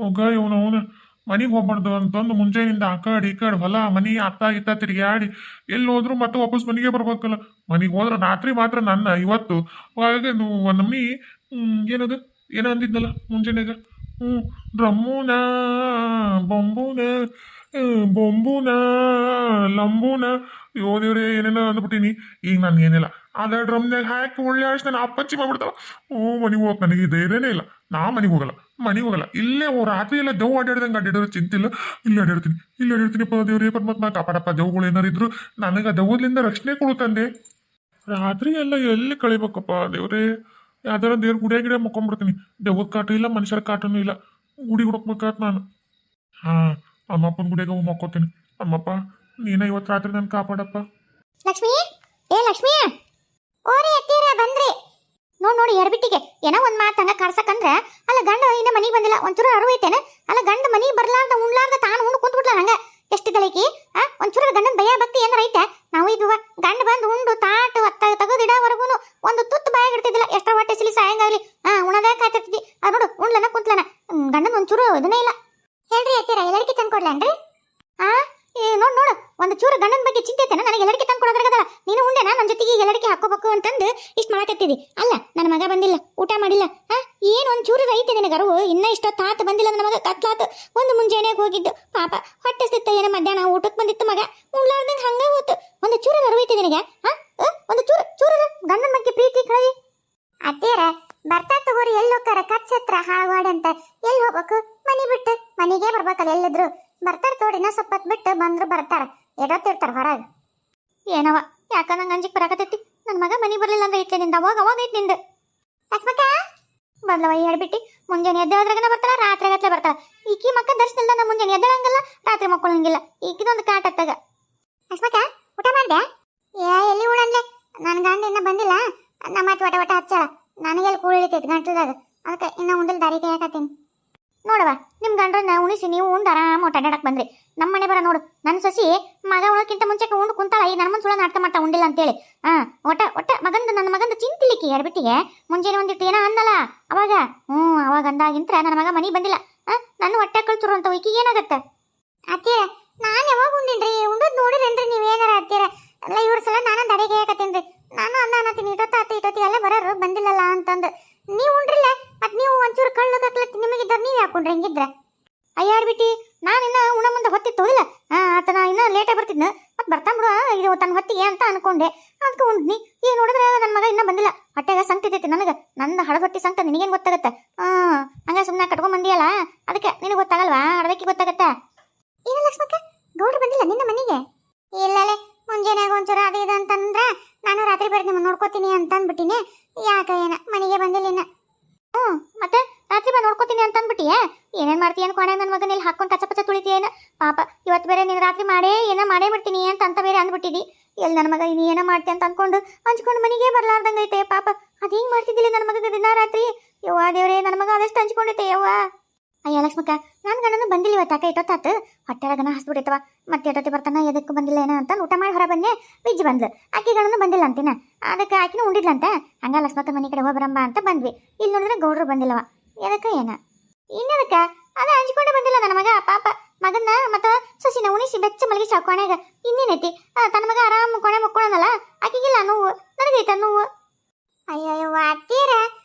ಹೋಗ ಇವನು ಅವನು ಮನೆಗೆ ಹೋಗ್ಬಾರ್ದು ಅಂತಂದು ಮುಂಜಾನೆಯಿಂದ ಆ ಕಡೆ ಈ ಕಡೆ ಹೊಲ ಮನಿ ಅತ್ತ ಇತ್ತ ತಿರುಗಾಡಿ ಎಲ್ಲಿ ಹೋದ್ರು ಮತ್ತೆ ವಾಪಸ್ ಮನೆಗೆ ಬರ್ಬೇಕಲ್ಲ. ಮನೆಗೆ ಹೋದ್ರೆ ರಾತ್ರಿ ಮಾತ್ರ ನನ್ನ ಇವತ್ತು ಹಾಗೆ ಒಂದು ನಮ್ನಿ ಏನದು ಏನೋ ಅಂದಿದ್ನಲ್ಲ ಮುಂಜಾನೆಗ. ಹ್ಞೂ ಡ್ರಮ್ಮುನ ಬೊಂಬುನ ಬೊಂಬುನ ಲಂಬುನ ಅಯ್ಯೋ ದೇವ್ರೆ ಏನೇನೋ ಅಂದ್ಬಿಟ್ಟಿನಿ. ಈಗ ನಾನು ಏನಿಲ್ಲ ಅದ ಡ್ರಮ್ನಾಗ ಹಾಕಿ ಒಳ್ಳೆ ಅಷ್ಟು ನಾನು ಅಪ್ಪಚ್ಚಿ ಮಾಡ್ಬಿಡ್ತಾವ. ಹ್ಞೂ ಮನೆಗೆ ಹೋಗಕ್ಕೆ ನನಗೆ ಧೈರ್ಯನೇ ಇಲ್ಲ. ನಾ ಮನೆಗೆ ಹೋಗಲ್ಲ, ಮನೆಗೆ ಹೋಗಲ್ಲ. ಇಲ್ಲೇ ರಾತ್ರಿ ಎಲ್ಲ ದೆವ್ ಅಡ್ಡಾಡ್ದಂಗೆ ಅಡ್ಡಾಡೋದು ಚಿಂತಿಲ್ಲ. ಇಲ್ಲಿ ಅಡ್ಡಾಡ್ತೀನಿ, ಇಲ್ಲಿ ಅಡ್ಡಾಡ್ತೀನಿಪ್ಪ ದೇವ್ರೇ ಪರಮಾತ್ಮ ಕಾಪಾಡಪ್ಪ. ದೆವ್ಗಳು ಏನಾರು ಇದ್ರು ನನಗೆ ದೆವ್ವದಿಂದ ರಕ್ಷಣೆ ಕೊಡುತ್ತಂದೆ. ರಾತ್ರಿ ಎಲ್ಲ ಎಲ್ಲಿ ಕಳಿಬೇಕಪ್ಪ ದೇವ್ರೇ. ಯಾವ್ದಾರ ದೇವ್ರ ಗುಡಿಯ ಗಿಡ ಮಕ್ಕೊಂಡ್ಬಿಡ್ತೀನಿ. ದೆವ್ವದ ಕಾಟ ಇಲ್ಲ, ಮನುಷ್ಯರ ಕಾಟನೂ ಇಲ್ಲ. ಗುಡಿ ಹುಡುಕ್ಬೇಕಾತ್ ನಾನು. ಹಾಂ, ಅಮ್ಮಪ್ಪನ ಗುಡಿಯಾಗ ಹೋಗಿ ಮಕ್ಕೋತೀನಿ. ಅಮ್ಮಪ್ಪ ನೀನ ಇವತ್ತು ರಾತ್ರಿ ನಾನು ಕಾಪಾಡಪ್ಪ. ಲಕ್ಷ್ಮಿ, ಏ ಲಕ್ಷ್ಮಿ, ಓರಿ ಅತ್ತೀರ ಬಂದ್ರಿ. ನೋಡಿ ಎಡಬಿಟ್ಟಿಗೆ ಏನೋ ಒಂದ್ ಮಾತು ಹಂಗ ಕರ್ಸಕಂದ್ರೆ ಅಲ್ಲ ಗಂಡ ಇನ್ನ ಮನಿಗೆ ಬಂದಿಲ್ಲ, ಒಂಚೂರು ಅರುವೈತೇನ. ಅಲ್ಲ ಗಂಡ ಮನಿಗೆ ಬರ್ಲಾರ್ದ ಉಣ್ಲಾರ್ದ ತಾನು ಉಂಡು ಕುಂತ್ಬಿಟ್ಲ ಹಂಗ. ಎಷ್ಟಿದ್ದಲೈಕಿ ಒಂಚೂರು ಗಂಡನ ಭಯ ಭಕ್ತಿ ಏನಾರ ಐತೆ. ನಾವು ಇದ್ವ ಗಂಡ ಬಂದು ಉಂಡು ತಾಟು ತೆಗೆದಿಡವರೆಗೂ ಒಂದು ತುತ್ತು ಬಾಯಾಗ ಇಡ್ತಿದ್ದಿಲ್ಲ. ಎಷ್ಟರ ಹೊಟ್ಟೆ ಸಿಲಿ ಸಾಯಂಗಾಗ್ಲಿ ಉಣದೇ ಕಾಯ್ತಿರ್ತಿದ್ದಿ. ಅದು ನೋಡು ಉಣ್ಲನ ಕುಂತ್ಲನ. ಗಂಡನ ಒಂಚೂರು ಇದನ್ನೇ ಇಲ್ಲ. ಹೇಳ್ರಿ ಅತ್ತೀರ ಎಲ್ಲರಿಕಿ ತಂದು ಕೊಡ್ಲೇನ್ರಿ? ನೋಡು ಒಂದು ಚೂರು ಗಂಡನ ಬಗ್ಗೆ ಚಿಂತೆ ಐತೆನ. ನನಗೆ ಎಲ್ಲರಿಕೆ ತಂದು ಕೊಡೋದ್ರಾಗದ ನೀನು ಉಂಡೆನಾ ನನ್ನ ಜೊತೆಗೆ ಎಲ್ಲರಿಕೆ ಹಾಕೋಬೇಕು ಅಂತಂದು ಇಷ್ಟು ಮಾಡಕತ್ತಿದಿ. ಅಲ್ಲ ನನ್ನ ಮಗ ಬಂದಿಲ್ಲ, ಊಟ ಮಾಡಿಲ್ಲ. ಏನು ಒಂದು ಚೂರು ಐತೆ ನಿನಗೆ ಅರಿವು? ಇನ್ನ ಇಷ್ಟೊತ್ತು ತಾತ ಬಂದಿಲ್ಲ ನನ್ನ ಮಗ. ಕತ್ಲಾತು ಒಂದು ಮುಂಜಾನೆಗೆ ಹೋಗಿದ್ದು ಪಾಪ. ಹೊಟ್ಟೆ ಸಿತ್ತ ಏನೋ ಮಧ್ಯಾಹ್ನ ಊಟಕ್ಕೆ ಬಂದಿತ್ತು ಮಗ. ಉಣ್ಲಾರ್ದಂಗೆ ಹಂಗ ಹೋತು. ಒಂದು ಚೂರು ಅರಿವು ಐತೆ ನಿನಗೆ? ಒಂದು ಚೂರು ಗಂಡನ ಬಗ್ಗೆ ಪ್ರೀತಿ ಕಳಿ. ಅತ್ತೇರ ಬರ್ತಾ ತಗೋರಿ. ಎಲ್ಲಿ ಹೋಗ್ತಾರ ಕಚ್ಚತ್ರ ಹಾವಾಡಂತ. ಎಲ್ಲಿ ಹೋಗ್ಬೇಕು? ಮನಿ ಬಿಟ್ಟು ಮನೆಗೆ ಬರ್ಬೇಕಲ್ಲ ಎಲ್ಲಿದ್ರು. ಬರ್ತಾರ ತೋಡಿನ ಸ್ವಲ್ಪ ಬಿಟ್ಟು ಬಂದ್ರು ಬರ್ತಾರ. ಎಡತ್ತಿರ್ತಾರ ಹೊರಗೆ. ಏನವ ಯಾಕ ನಂಗೆ ಅಂಜಿಕ್ ಬರಾಕತೈತಿ. ನನ್ನ ಮಗ ಮನೆಗೆ ಬರ್ಲಿಲ್ಲ ಅಂದ್ರೆ ಐತೆ ನಿಂದ ಅವಾಗ ಐತಿ ನಿಂದ. ಲಕ್ಷ್ಮಕ್ಕ ಬಂದವ ಹೇಳ್ಬಿಟ್ಟು ಮುಂಜಾನೆ ಎದ್ದೇಳದ್ರಾಗನ ಬರ್ತಾಳ, ರಾತ್ರಿ ಗಟ್ಲೆ ಬರ್ತಾಳ. ಈಕಿ ಮಕ್ಕ ದರ್ಶನ ಇಲ್ಲ. ನಾ ಮುಂಜಾನೆ ಎದ್ದೇಳಂಗಿಲ್ಲ, ರಾತ್ರಿ ಮಕ್ಕಳಂಗಿಲ್ಲ. ಈಕಿದೊಂದು ಕಾಟತ್ತಾಗ. ಲಕ್ಷ್ಮಕ್ಕ ಊಟ ಮಾಡ್ದೆ? ಎಲ್ಲಿ ಊಡನ್ಲೆ? ನನ್ನ ಗಂಡ ಇನ್ನ ಬಂದಿಲ್ಲ. ನಮ್ಮ ವಟ ಹಚ್ಚಳ. ನನಗೆಲ್ಲಿ ಕೂಳಿತೈತಿ ಗಂಟದಾಗ. ಅದಕ್ಕೆ ಇನ್ನ ಉಂಡಲ್ ದಾರಿ ಕೈಯಾಕತ್ತೀನಿ. ನೋಡವ ನಿಮ್ಮ ಗಂಡ್ರನ್ನ ಉಣಿಸಿ ನೀವು ಉಂಡು ಆರಾಮ ಒಟ್ಟು ಅಡ್ಡಾಡಕ್ ಬಂದ್ರಿ. ನಮ್ಮ ಮನೆ ಬರ ನೋಡು. ನನ್ನ ಸೊಸಿ ಮಗ ಉಣೋಕ್ಕಿಂತ ಮುಂಚೆ ಉಂಡು ಕುಂತಾಳ. ಈ ನನ್ನ ಸುಳ್ಳ ನಾಟಕ ಮಾಡ್ತಾ ಉಂಡಿಲ್ಲ ಅಂತೇಳಿ. ಒಟ್ಟ ನನ್ನ ಮಗಂದು ಚಿಂತಿಲಿಕ್ಕಿ ಎಡ್ಬಿಟ್ಟಿಗೆ ಮುಂಜಾನೆ ಒಂದಿಟ್ಟು ಏನೋ ಅನ್ನಲ್ಲ ಅವಾಗ. ಅವಾಗ ಅಂದಾಗಿಂತ್ರ ನನ್ನ ಮಗ ಮನೆಗೆ ಬಂದಿಲ್ಲ. ನನ್ನ ಹೊಟ್ಟೆ ಕಳ್ತರು ಅಂತ ಈಕಿಗೆ ಏನಾಗತ್ತ? ಅತ್ತೀರ ನಾನು ಯಾವಾಗ ಉಂಡಿನ್ರಿ? ಉಂಡದ್ ನೋಡಿರೇನ್ರಿ ನೀವೇನಾರ? ಅತ್ತೀರ ಅಲ್ಲ ಇವ್ರ ಸಲ ನಾನು ದಡೆಗೆ ಹಾಕತ್ತೀನ್ರಿ. ನಾನು ಅನ್ನತೀನಿ ಇಟೊತ್ತಿ ಎಲ್ಲ ಬರೋರು ಬಂದಿಲ್ಲಲ್ಲ ಅಂತಂದು. ನೀವು ಉಂಡ್ರಿಲ್ಲ ಮತ್ ನೀವು ಒಂಚೂರು ಕಳ್ಳು ಕಕ್ಲತ್ತಿ ನಿಮಗಿದ್ದವ್ರು ನೀವು ಯಾಕೊಂಡ್ರಿ ಹೆಂಗಿದ್ರ? ಅಯ್ಯಾಡ್ಬಿಟ್ಟಿ ನಾನು ಇನ್ನ ಉಣ ಮುಂದೆ ಹೊತ್ತಿತ್ತು ಇಲ್ಲ. ಆತನ ಇನ್ನ ಲೇಟಾಗಿ ಬರ್ತಿದ್ನ. ಮತ್ತೆ ಬರ್ತಾಂಬಿಡು ಇದು ತನ್ನ ಹೊತ್ತಿಗೆ ಅಂತ ಅನ್ಕೊಂಡೆ. ಅದಕ್ಕೆ ಉಂಡ್ನಿ. ಈಗ ನೋಡಿದ್ರೆ ನನ್ನ ಮಗ ಇನ್ನ ಬಂದಿಲ್ಲ. ಹೊಟ್ಟೆಗ ಸಂಕಟೈತಿ ನನಗೆ. ನಂದು ಹಳದೊಟ್ಟಿ ಸಂಕಟ ನಿನಗೇನು ಗೊತ್ತಾಗತ್ತೆ? ಹಂಗ ಸುಮ್ಮನೆ ಕಟ್ಕೊಂಡ್ ಬಂದಿಯಲ್ಲ ಅದಕ್ಕೆ ನಿನಗೆ ಗೊತ್ತಾಗಲ್ವಾ? ಹಳದಕ್ಕೆ ಗೊತ್ತಾಗತ್ತ. ಏನು ಲಕ್ಷ್ಮಕ್ಕ ಗೌಡ್ರು ಬಂದಿಲ್ಲ ನಿನ್ನ ಮನೆಗೆ? ಇಲ್ಲಲೇ ಮುಂಜಾನೆಯಾಗ ಒಂಚೂರು ಅದು ಇದು ಅಂತಂದ್ರ ನಾನು ರಾತ್ರಿ ಬರ್ದು ನಿಮ್ಮ ನೋಡ್ಕೋತೀನಿ ಅಂತ ಅಂದ್ಬಿಟ್ಟಿನಿ. ಯಾಕ ಏನ ಮನೆಗೆ ಬಂದಿಲ್ಲ ಇನ್ನ. ಮತ್ತೆ ರಾತ್ರಿ ಬಾ ನೋಡ್ಕೋತೀನಿ ಅಂತ ಅಂದ್ಬಿಟ್ಟಿಯ? ಏನೇನ್ ಮಾಡ್ತೀಯ ಅನ್ಕೊಂಡ ನನ್ನ ಮಗನ ಇಲ್ಲಿ ಹಾಕೊಂಡು ಕಚ್ಚ ತುಳಿತೀಯೇನ? ಪಾಪ ಇವತ್ತು ಬೇರೆ ನೀನು ರಾತ್ರಿ ಮಾಡೇ ಬಿಡ್ತೀನಿ ಅಂತ ಬೇರೆ ಅಂದ್ಬಿಟ್ಟಿದಿ. ಎಲ್ಲಿ ನನ್ನ ಮಗ ಇನ್ನು ಏನೋ ಮಾಡ್ತಿ ಅಂತ ಅನ್ಕೊಂಡು ಹಂಚ್ಕೊಂಡು ಮನೆಗೆ ಬರ್ಲಾರ್ದಂಗೈತೆ ಪಾಪ. ಅದು ಹಿಂಗೆ ಮಾಡ್ತಿದ್ದಿಲ್ಲ ನನ್ನ ಮಗ ದಿನ ರಾತ್ರಿ. ಯವ್ವ ದೇವ್ರೇ ನನ್ನ ಮಗ ಅದಷ್ಟು ಹಂಚ್ಕೊಂಡೈತೆ ಯವ್ವ. ಅಯ್ಯ ಲಕ್ಷ್ಮಕ್ಕ ನನ್ನ ಗಂಡನು ಬಂದಿಲ್ಲ ಇವತ್ತು. ಯಾಕೆ ಇಟ್ಟೊತ್ತಾತು ಹೊಟ್ಟೆಳಗನ ಹಸ್ಬಿಟ್ಟೈತವ. ಮತ್ತೆ ಎಷ್ಟೊತ್ತಿ ಬರ್ತಾನ ಎದಕ್ಕೆ ಬಂದಿಲ್ಲ ಏನೋ ಅಂತ ಊಟ ಮಾಡಿ ಹೊರ ಬಂದೆ. ವಿಜ್ಜಿ ಬಂದ್ಲು. ಆಕೆ ಗಂಡನು ಬಂದಿಲ್ಲ ಅಂತಿನ. ಅದಕ್ಕೆ ಆಕಿನೂ ಉಂಡಿದ್ಲಂತ. ಹಂಗ ಲಕ್ಷ್ಮಕ್ಕ ಮನೆ ಕಡೆ ಹೋಗ್ಬರಂಬ ಅಂತ ಬಂದ್ವಿ. ಇಲ್ಲಿ ನೋಡಿದ್ರೆ ಗೌಡ್ರು ಬಂದಿಲ್ಲವ. ಎದಕ್ಕೆ ಏನ ಇನ್ನದಕ್ಕ ಅದ ಹಂಚ್ಕೊಂಡೆ ಬಂದಿಲ್ಲ ನನ್ನ ಮಗ ಪಾಪ. ಮಗನ್ನ ಮತ್ತ ಸೊಸಿನ ಉಣಿಸಿ ಬೆಚ್ಚ ಮಲಗಿಸಿ ಕೊನೆಗ ಇನ್ನೇನೈತಿ ತನ್ನ ಮಗ ಆರಾಮ್ ಕೊನೆ ಮಕ್ಕೊಳನಲ್ಲ. ಆಕಿಗಿಲ್ಲ ನೋವು, ನನಗೈತ ನೋವು. ಅಯ್ಯೋ ಅತ್ತೀರ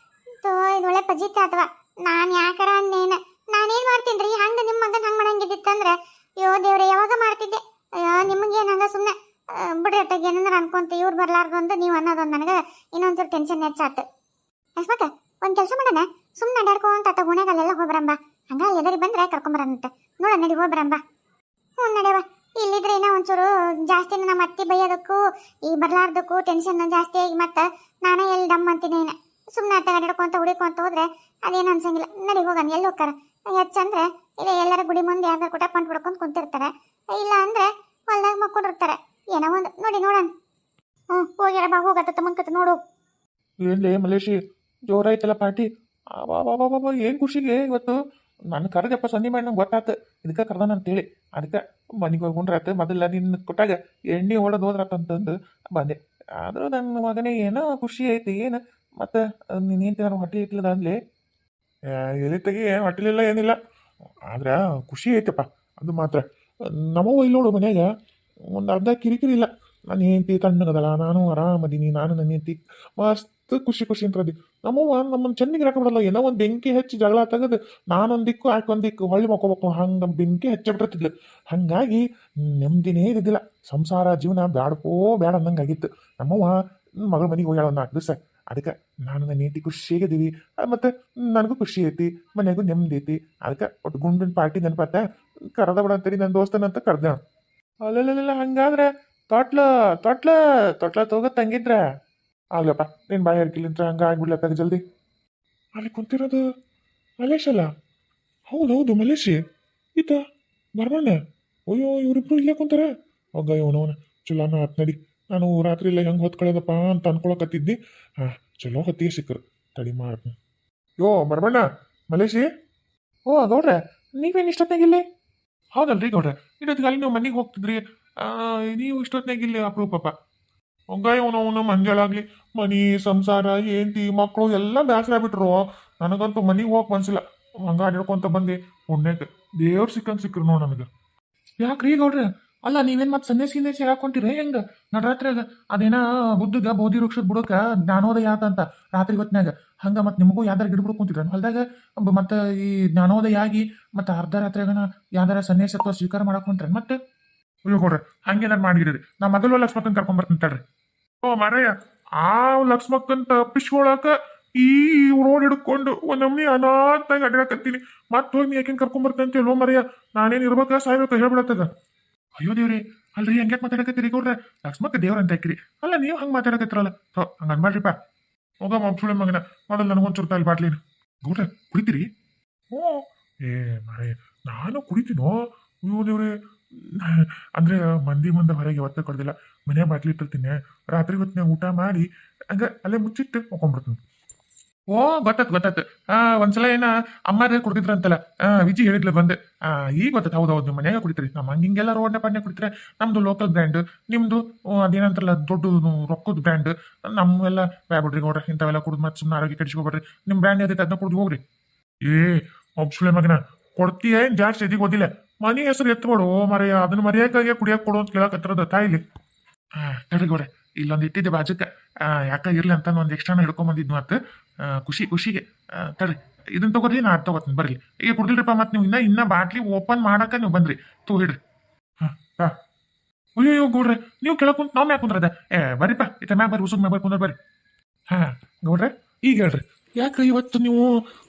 ಇದು ಒಳ್ಳೆ ಪಜಿತ ಅಥವಾ ನಾನು ಯಾಕಾರ ಅಂದೇನ. ನಾನೇನ್ ಮಾಡ್ತೀನಿ ಹಂಗ ನಿಮ್ಮ ಮಗನ್ ಹಂಗ ಮಾಡಂಗಿದ್ದಿತ್ತಂದ್ರೆ ಅಯ್ಯೋ ದೇವ್ರೆ ಯಾವಾಗ ಮಾಡ್ತಿದ್ದೆ. ಅಯ್ಯೋ ನಿಮಗೇನು ಹಂಗ ಸುಮ್ಮನೆ ಬಿಡ್ರಿ ಅತ್ತಾಗ ಏನಂದ್ರೆ ಅನ್ಕೊಂತ ಇವ್ರು ಬರ್ಲಾರ್ದು ಅಂತ ನೀವು ಅನ್ನೋದೊಂದು ನನಗೆ ಇನ್ನೊಂದ್ಸಲ ಟೆನ್ಷನ್ ಹೆಚ್ಚಾತು. ಲಕ್ಷ್ಮಕ್ಕ ಒಂದು ಕೆಲಸ ಮಾಡೋಣ, ಸುಮ್ಮನೆ ಅಡ್ಯಾಡ್ಕೊಂತ ಅತ್ತ ಗುಣೆಗಲ್ಲೆಲ್ಲ ಹೋಗ್ಬರಂಬ. ಹಂಗ ಎದರಿ ಬಂದ್ರೆ ಕರ್ಕೊಂಬರಂತ ನೋಡ. ನಡಿ ಹೋಗ್ಬರಂಬ. ನಡೆಯವ. ಇಲ್ಲಿದ್ರೆ ಏನೋ ಒಂಚೂರು ಜಾಸ್ತಿ ನಮ್ಮ ಅತ್ತಿ ಬೈಯೋದಕ್ಕೂ ಈ ಬರ್ಲಾರ್ದಕ್ಕೂ ಟೆನ್ಷನ್ ಜಾಸ್ತಿ ಆಗಿ ಮತ್ತೆ ನಾನೇ ಎಲ್ಲಿ ಡಮ್ ಅಂತೀನಿ. ಸುಮ್ಮನೆ ಅತ್ತ ಅಡ್ಯಾಡ್ಕೊಂತ ಹುಡಿಕೊಂತ ಹೋದ್ರೆ ಅದೇನು ಅನ್ಸಂಗಿಲ್ಲ. ನಡಿ ಹೋಗೋಣ. ಎಲ್ಲಿ ಹೋಗ್ತಾರ ಹೆಚ್ಚಂದ್ರೆ ಇಲ್ಲ ಎಲ್ಲರ ಗುಡಿ ಮುಂದೆ ಯಾವ್ದಾರು ಕುಟ ಪಂಟ್ ಬಿಡ್ಕೊಂಡು ಕುಂತಿರ್ತಾರೆ. ಇಲ್ಲ ಅಂದ್ರೆ ಹೊಲ್ದಾಗ ಮಕ್ಕೊಂಡಿರ್ತಾರೆ. ಏನೋ ಒಂದು ನೋಡಿ ನೋಡೋಣ. ಹೋಗ್ಯಾರ ಬಾ ಹೋಗತ್ತ ಮಂಕತ್ತ ನೋಡು. ಏನ್ಲೇ ಮಲೇಶಿ ಜೋರಾಯ್ತಲ್ಲ ಪಾರ್ಟಿ. ಏನು ಖುಷಿಗೆ ಇವತ್ತು ನಾನು ಕರೆದಪ್ಪ ಸಂಧಿ ಮಾಡಿ ನಂಗೆ ಗೊತ್ತಾತು ಇದಕ್ಕೆ ಕರ್ದಾನ ಅಂತೇಳಿ. ಅದಕ್ಕೆ ಮನೆಗೆ ಹೋಗ್ಕೊಂಡ್ರಾತ. ಮೊದಲ ನಿನ್ನ ಕೊಟ್ಟಾಗ ಎಣ್ಣೆ ಹೊಡೆದು ಹೋದ್ರಾತಂತಂದು ಬಂದೆ. ಆದರೂ ನನ್ನ ಮಗನೇ ಏನೋ ಖುಷಿ ಐತಿ. ಏನು ಮತ್ತು ನೀನೇನು ನಾನು ಹೊಟ್ಟೆ ಇಟ್ಲದ ಅಂದ್ಲಿ ಎಲ್ಲಿ ತೆಗಿ ಹೊಟ್ಟಿಲಿಲ್ಲ ಏನಿಲ್ಲ. ಆದ್ರೆ ಖುಷಿ ಐತಪ್ಪ ಅದು ಮಾತ್ರ. ನಮ್ಮವ್ವ ಇಲ್ಲಿ ನೋಡು ಮನ್ಯಾಗ ಒಂದು ಅರ್ಧ ಕಿರಿಕಿರಿ ಇಲ್ಲ. ನಾನು ಹೆಂಡತಿ ತಣ್ಣಗದಲ್ಲ, ನಾನು ಆರಾಮದೀನಿ, ನಾನು ನನ್ನ ಹೆಂಡತಿ ಮಸ್ತ್ ಖುಷಿ ಖುಷಿ ಅಂತದಿ. ನಮ್ಮವ್ವ ನಮ್ಮನ್ನು ಚೆನ್ನಾಗಿ ಹಾಕಬಿಡಲ್ಲ. ಏನೋ ಒಂದು ಬೆಂಕಿ ಹಚ್ಚಿ ಜಗಳ ತೆಗೆದು ನಾನೊಂದು ದಿಕ್ಕು ಆಕೊಂದು ದಿಕ್ಕು ಹೊಳ್ಳಿ ಮಕ್ಕೋಬೇಕು ಹಂಗೆ ಬೆಂಕಿ ಹಚ್ಚಿಬಿಟ್ಟಿರ್ತಿದ್ಲು. ಹಾಗಾಗಿ ನೆಮ್ಮದಿನೇ ಇದ್ದಿದ್ದಿಲ್ಲ. ಸಂಸಾರ ಜೀವನ ಬ್ಯಾಡಪೋ ಬ್ಯಾಡ ಅನ್ನಂಗೆ ಆಗಿತ್ತು. ನಮ್ಮವ್ವ ಮಗಳ ಮನೆಗೆ ಹೋಗ್ಯಾಳ ಒಂದು 4 ದಿವಸ. ಅದಕ್ಕೆ ನಾನು ನನ್ನ ಹೆಂಡತಿ ಖುಷಿಯಾಗಿದ್ದೀವಿ, ಮತ್ತು ನನಗೂ ಖುಷಿ ಐತಿ, ಮನೆಯಾಗೂ ನೆಮ್ಮದಿ ಐತಿ. ಅದಕ್ಕೆ ಒಟ್ಟು ಗುಂಡಿನ ಪಾರ್ಟಿ ನೆನಪತ್ತ ಕರೆದ ಬಿಡ ಅಂತೇಳಿ ನನ್ನ ದೋಸ್ತನಂತ ಕರೆದ. ಅಲ್ಲಲ್ಲ ಹಂಗಾದ್ರೆ ತೊಟ್ಲ ತೊಟ್ಲ ತೊಟ್ಲ ತಗೋ ತಂಗಿದ್ರ ಆಗ್ಲಪ್ಪ. ನೀನು ಬಾಯಿ ಹರ್ಕಿಲಿಂತ್ರ ಹಂಗೆ ಆಗ್ಬಿಡ್ಲತ್ತಾಗ ಜಲ್ದಿ. ಅಲ್ಲಿ ಕುಂತಿರೋದು ಮಲೇಶ್ ಅಲ್ಲ? ಹೌದು ಮಲೇಶಿ ಈತ ಬರ್ಮಣ್ಣ. ಅಯ್ಯೋ ಇವರಿಬ್ರು ಇಲ್ಲೇ ಕುಂತಾರೆ. ಹೋಗ ಇವನವನ ಚಲೋನ ಹತ್ ನಡಿ. ನಾನು ರಾತ್ರಿ ಇಲ್ಲ ಹೆಂಗೆ ಹೊತ್ಕೊಳ್ಳೋದಪ್ಪ ಅಂತ ಅನ್ಕೊಳಕತ್ತಿದ್ದಿ. ಹಾಂ ಚಲೋ ಹೊತ್ತಿಗೆ ಸಿಕ್ಕರು. ತಡಿ ಮಾಡ್ತೀನಿ. ಯೋ ಬರ್ಮಣ್ಣ, ಮಲೇಶಿ. ಓ ಗೌಡ್ರೆ, ನೀವೇನು ಇಷ್ಟೊತ್ತಿನಾಗ ಇಲ್ಲಿ? ಹೌದಲ್ರಿ ಗೌಡ್ರೆ, ಇಷ್ಟೊತ್ತಿಗೆ ಅಲ್ಲಿ ನೀವು ಮನೆಗೆ ಹೋಗ್ತಿದ್ರಿ, ನೀವು ಇಷ್ಟೊತ್ತಿನಾಗ ಇಲ್ಲಿ ಅಪ್ರೂಪಪ್ಪ. ಹಂಗ ಅವನು ಮಂಜಾಳಾಗ್ಲಿ ಮನಿ ಸಂಸಾರ ಹೆಂಡತಿ ಮಕ್ಕಳು ಎಲ್ಲ ಬೇಸರ ಆಗ್ಬಿಟ್ರು. ನನಗಂತೂ ಮನೆಗೆ ಹೋಗಕ್ ಮನ್ಸಿಲ್ಲ. ಹಂಗ ಆಡಿಡ್ಕೊಂತ ಬಂದೆ. ಪುಣ್ಯಕ್ಕೆ ದೇವ್ರು ಸಿಕ್ಕಂಗೆ ಸಿಕ್ರು ನೋಡು ನನಗೆ. ಯಾಕ್ರಿ ಗೌಡ್ರೆ? ಅಲ್ಲ ನೀವೇನ್ ಮತ್ತೆ ಸನ್ಯಾಸಿ ಹಾಕೊಂತೀರ ಹೆಂಗ ನಡರಾತ್ರಿಯಾಗ? ಅದೇನ ಬುದ್ಧಗ ಬೋಧಿ ವೃಕ್ಷದ ಬುಡಕ ಜ್ಞಾನೋದಯ ಆತಂತ ರಾತ್ರಿ ಹೊತ್ನ್ಯಾಗ. ಹಂಗ ಮತ್ತೆ ನಿಮಗೂ ಯಾವ್ದಾರ ಗಿಡ ಬಿಡು ಕುಂತಿದ್ರ ಹೊಲ್ದಾಗ? ಮತ್ತೆ ಈ ಜ್ಞಾನೋದಯ ಆಗಿ ಮತ್ತೆ ಅರ್ಧ ರಾತ್ರಿಯಾಗನ ಯಾವ್ದಾರ ಸನ್ಯಾಸತ್ವ ಸ್ವೀಕಾರ ಮಾಡಕ್ ಹೊಂಟ್ರ ಮತ್ತೆ? ಅಯ್ಯೋ ಕೊಡ್ರಿ, ಹಂಗೇನಾರು ಮಾಡಿದ್ರಿ. ನಾ ಮೊದಲು ಲಕ್ಷ್ಮಕ್ಕನ್ ಕರ್ಕೊಂಡ್ ಬರ್ತೀನಿ ತಡ್ರಿ. ಓ ಮಾರಯ್ಯ, ಆ ಲಕ್ಷ್ಮಕ್ಕನ್ ತಪ್ಪಿಸ್ಕೊಳಕ ಈ ರೋಡ್ ಹಿಡ್ಕೊಂಡು ಒಂದೊಮ್ಮೆ ಅನಾಥಾಗಿ ಅಡ್ಡಾಕತ್ತೀನಿ. ಮತ್ತೆ ಹೋಗಿ ನೀ ಯಾಕೆ ಕರ್ಕೊಂಡ್ ಬರ್ತೇನೆ ಅಂತ ಹೇಳೋ ಮರಯ್ಯ. ನಾನೇನು ಇರ್ಬೇಕಾ ಸಾಯ್ಬೇಕಾ ಹೇಳ್ಬಿಡತ್ತದ. ಅಯ್ಯೋ ದೇವ್ರಿ, ಅಲ್ರಿ ಹಂಗ್ಯಾಕೆ ಮಾತಾಡಕತ್ತೀರಿ ಗೌಡ್ರೆ? ಲಕ್ಷ್ಮಕ್ಕ ದೇವ್ರ ಅಂತ ಹಾಕಿರಿ ಅಲ್ಲ, ನೀವು ಹಂಗೆ ಮಾತಾಡಕತ್ತಿರಲ್ಲ. ಹಂಗ ಅನ್ಮಾಡ್ರಿಪ್ಪ. ಹೋಗ ಸುಳೆ ಮಗನ ಮೊದಲು ನನಗೊಂಚೂರು ತಾಯಿ ಬಾಟ್ಲಿನ. ಗೌಡ್ರೆ ಕುಡಿತೀರಿ? ಹ್ಞೂ. ಏ ಮಾರಯ್ಯ, ನಾನು ಕುಡಿತೀನೋ. ಅಯ್ಯೋ ದೇವ್ರಿ, ಅಂದ್ರೆ ಮಂದಿ ಮುಂದೆ ಹೊರಗೆ ಯಾವತ್ತೂ ಕೊಡ್ದಿಲ್ಲ. ಮನೆ ಬಾಟ್ಲಿ ಇಟ್ಟಿರ್ತೀನಿ. ರಾತ್ರಿ ಹೊತ್ತಿನ ಊಟ ಮಾಡಿ ಹಂಗ ಅಲ್ಲೇ ಮುಚ್ಚಿಟ್ಟು ಹೋಗ್ಕೊಂಡ್ಬಿಡ್ತೀನಿ. ಓ ಗೊತ್ತಾತ್. ಒಂದ್ಸಲ ಏನ ಅಮ್ಮಾರೇ ಕುಡ್ತಿದ್ರಂತಲ್ಲ, ವಿಜಿ ಹೇಳಿದ್ಲು ಬಂದೆ. ಈಗ ಗೊತ್ತಾತ್. ಹೌದು ನೀವು ಮನ್ಯಾಗ ಕುಡಿತೀರಿ. ನಮ್ಮ ಹಂಗಿಂಗೆಲ್ಲ ರೋಡ್ನ ಪಾಡ್ನೆ ಕುಡಿತಾರೆ. ನಮ್ದು ಲೋಕಲ್ ಬ್ರ್ಯಾಂಡ್, ನಿಮ್ದು ಅದೇನಂತಾರಲ್ಲ ದೊಡ್ಡ ರೊಕ್ಕದ ಬ್ರ್ಯಾಂಡ್. ನಮ್ಮೆಲ್ಲ ಬ್ಯಾಬಿಡ್ರಿ ಗೌಡ್ರೆ, ಇಂಥವೆಲ್ಲ ಕುಡಿದು ಮತ್ತೆ ಸುಮ್ಮನೆ ಆರೋಗ್ಯ ಕೆಡಿಸ್ಕೊಬೇಡ್ರಿ. ನಿಮ್ಮ ಬ್ರ್ಯಾಂಡ್ ಯಾವ್ದೈತೆ ಅದನ್ನ ಕುಡಿದು ಹೋಗ್ರಿ. ಏ ಒಬ್ಸುಳೆ ಮಗನ, ಕೊಡ್ತೀಯ ಏನ್ ಜಾಸ್ತಿ ಎದಿಗೆ ಓದಿಲ್ಲ. ಮನೆ ಹೆಸರು ಎತ್ಕೊಡು ಮರೆಯ. ಅದನ್ನ ಮರ್ಯಾಕಾಗೆ ಕುಡಿಯಕ್ಕೆ ಕೊಡು ಅಂತ ಕೇಳಕತ್ತಿರೋದ ತಾಯಿಲಿ. ತಡ್ರಿ ಗೌಡ್ರೆ, ಇಲ್ಲೊಂದು ಇಟ್ಟಿದ್ದೆ ಬಾಜುಕ. ಯಾಕ ಇರ್ಲಿ ಅಂತ ಒಂದು ಎಕ್ಸ್ಟ್ರಾನ ಹಿಡ್ಕೊಂಬಂದಿದ್ನು ಮತ್ತು ಖುಷಿಗೆ. ತಡ್ರಿ, ಇದನ್ನ ತಗೋರಿ, ನಾ ಅದು ತಗೋತೀನಿ ಬರ್ರಿ. ಈಗ ಕುಡ್ದಿಲ್ರಿಪ್ಪ. ಮತ್ತೆ ನೀವು ಇನ್ನ ಬಾಟ್ಲಿ ಓಪನ್ ಮಾಡಕ ನೀವು ಬಂದ್ರಿ. ಹಿಡ್ರಿ. ಅಯ್ಯೋ ಗೌಡ್ರೆ, ನೀವು ಕೆಳಗೆ ಕುಂತ ನಾವು ಮ್ಯಾಗ ಕುಂದ್ರದ. ಬರ್ರಿಪ್ಪ, ಇತ್ತ ಮ್ಯಾಗ ಬರ್ರಿ, ಉಸುಗ್ ಮ್ಯಾಗ ಬರ್ರಿ ಕುಂದ್ರ ಬರ್ರಿ. ಗೌಡ್ರೆ ಈಗ ಹೇಳ್ರಿ, ಯಾಕೆ ಇವತ್ತು ನೀವು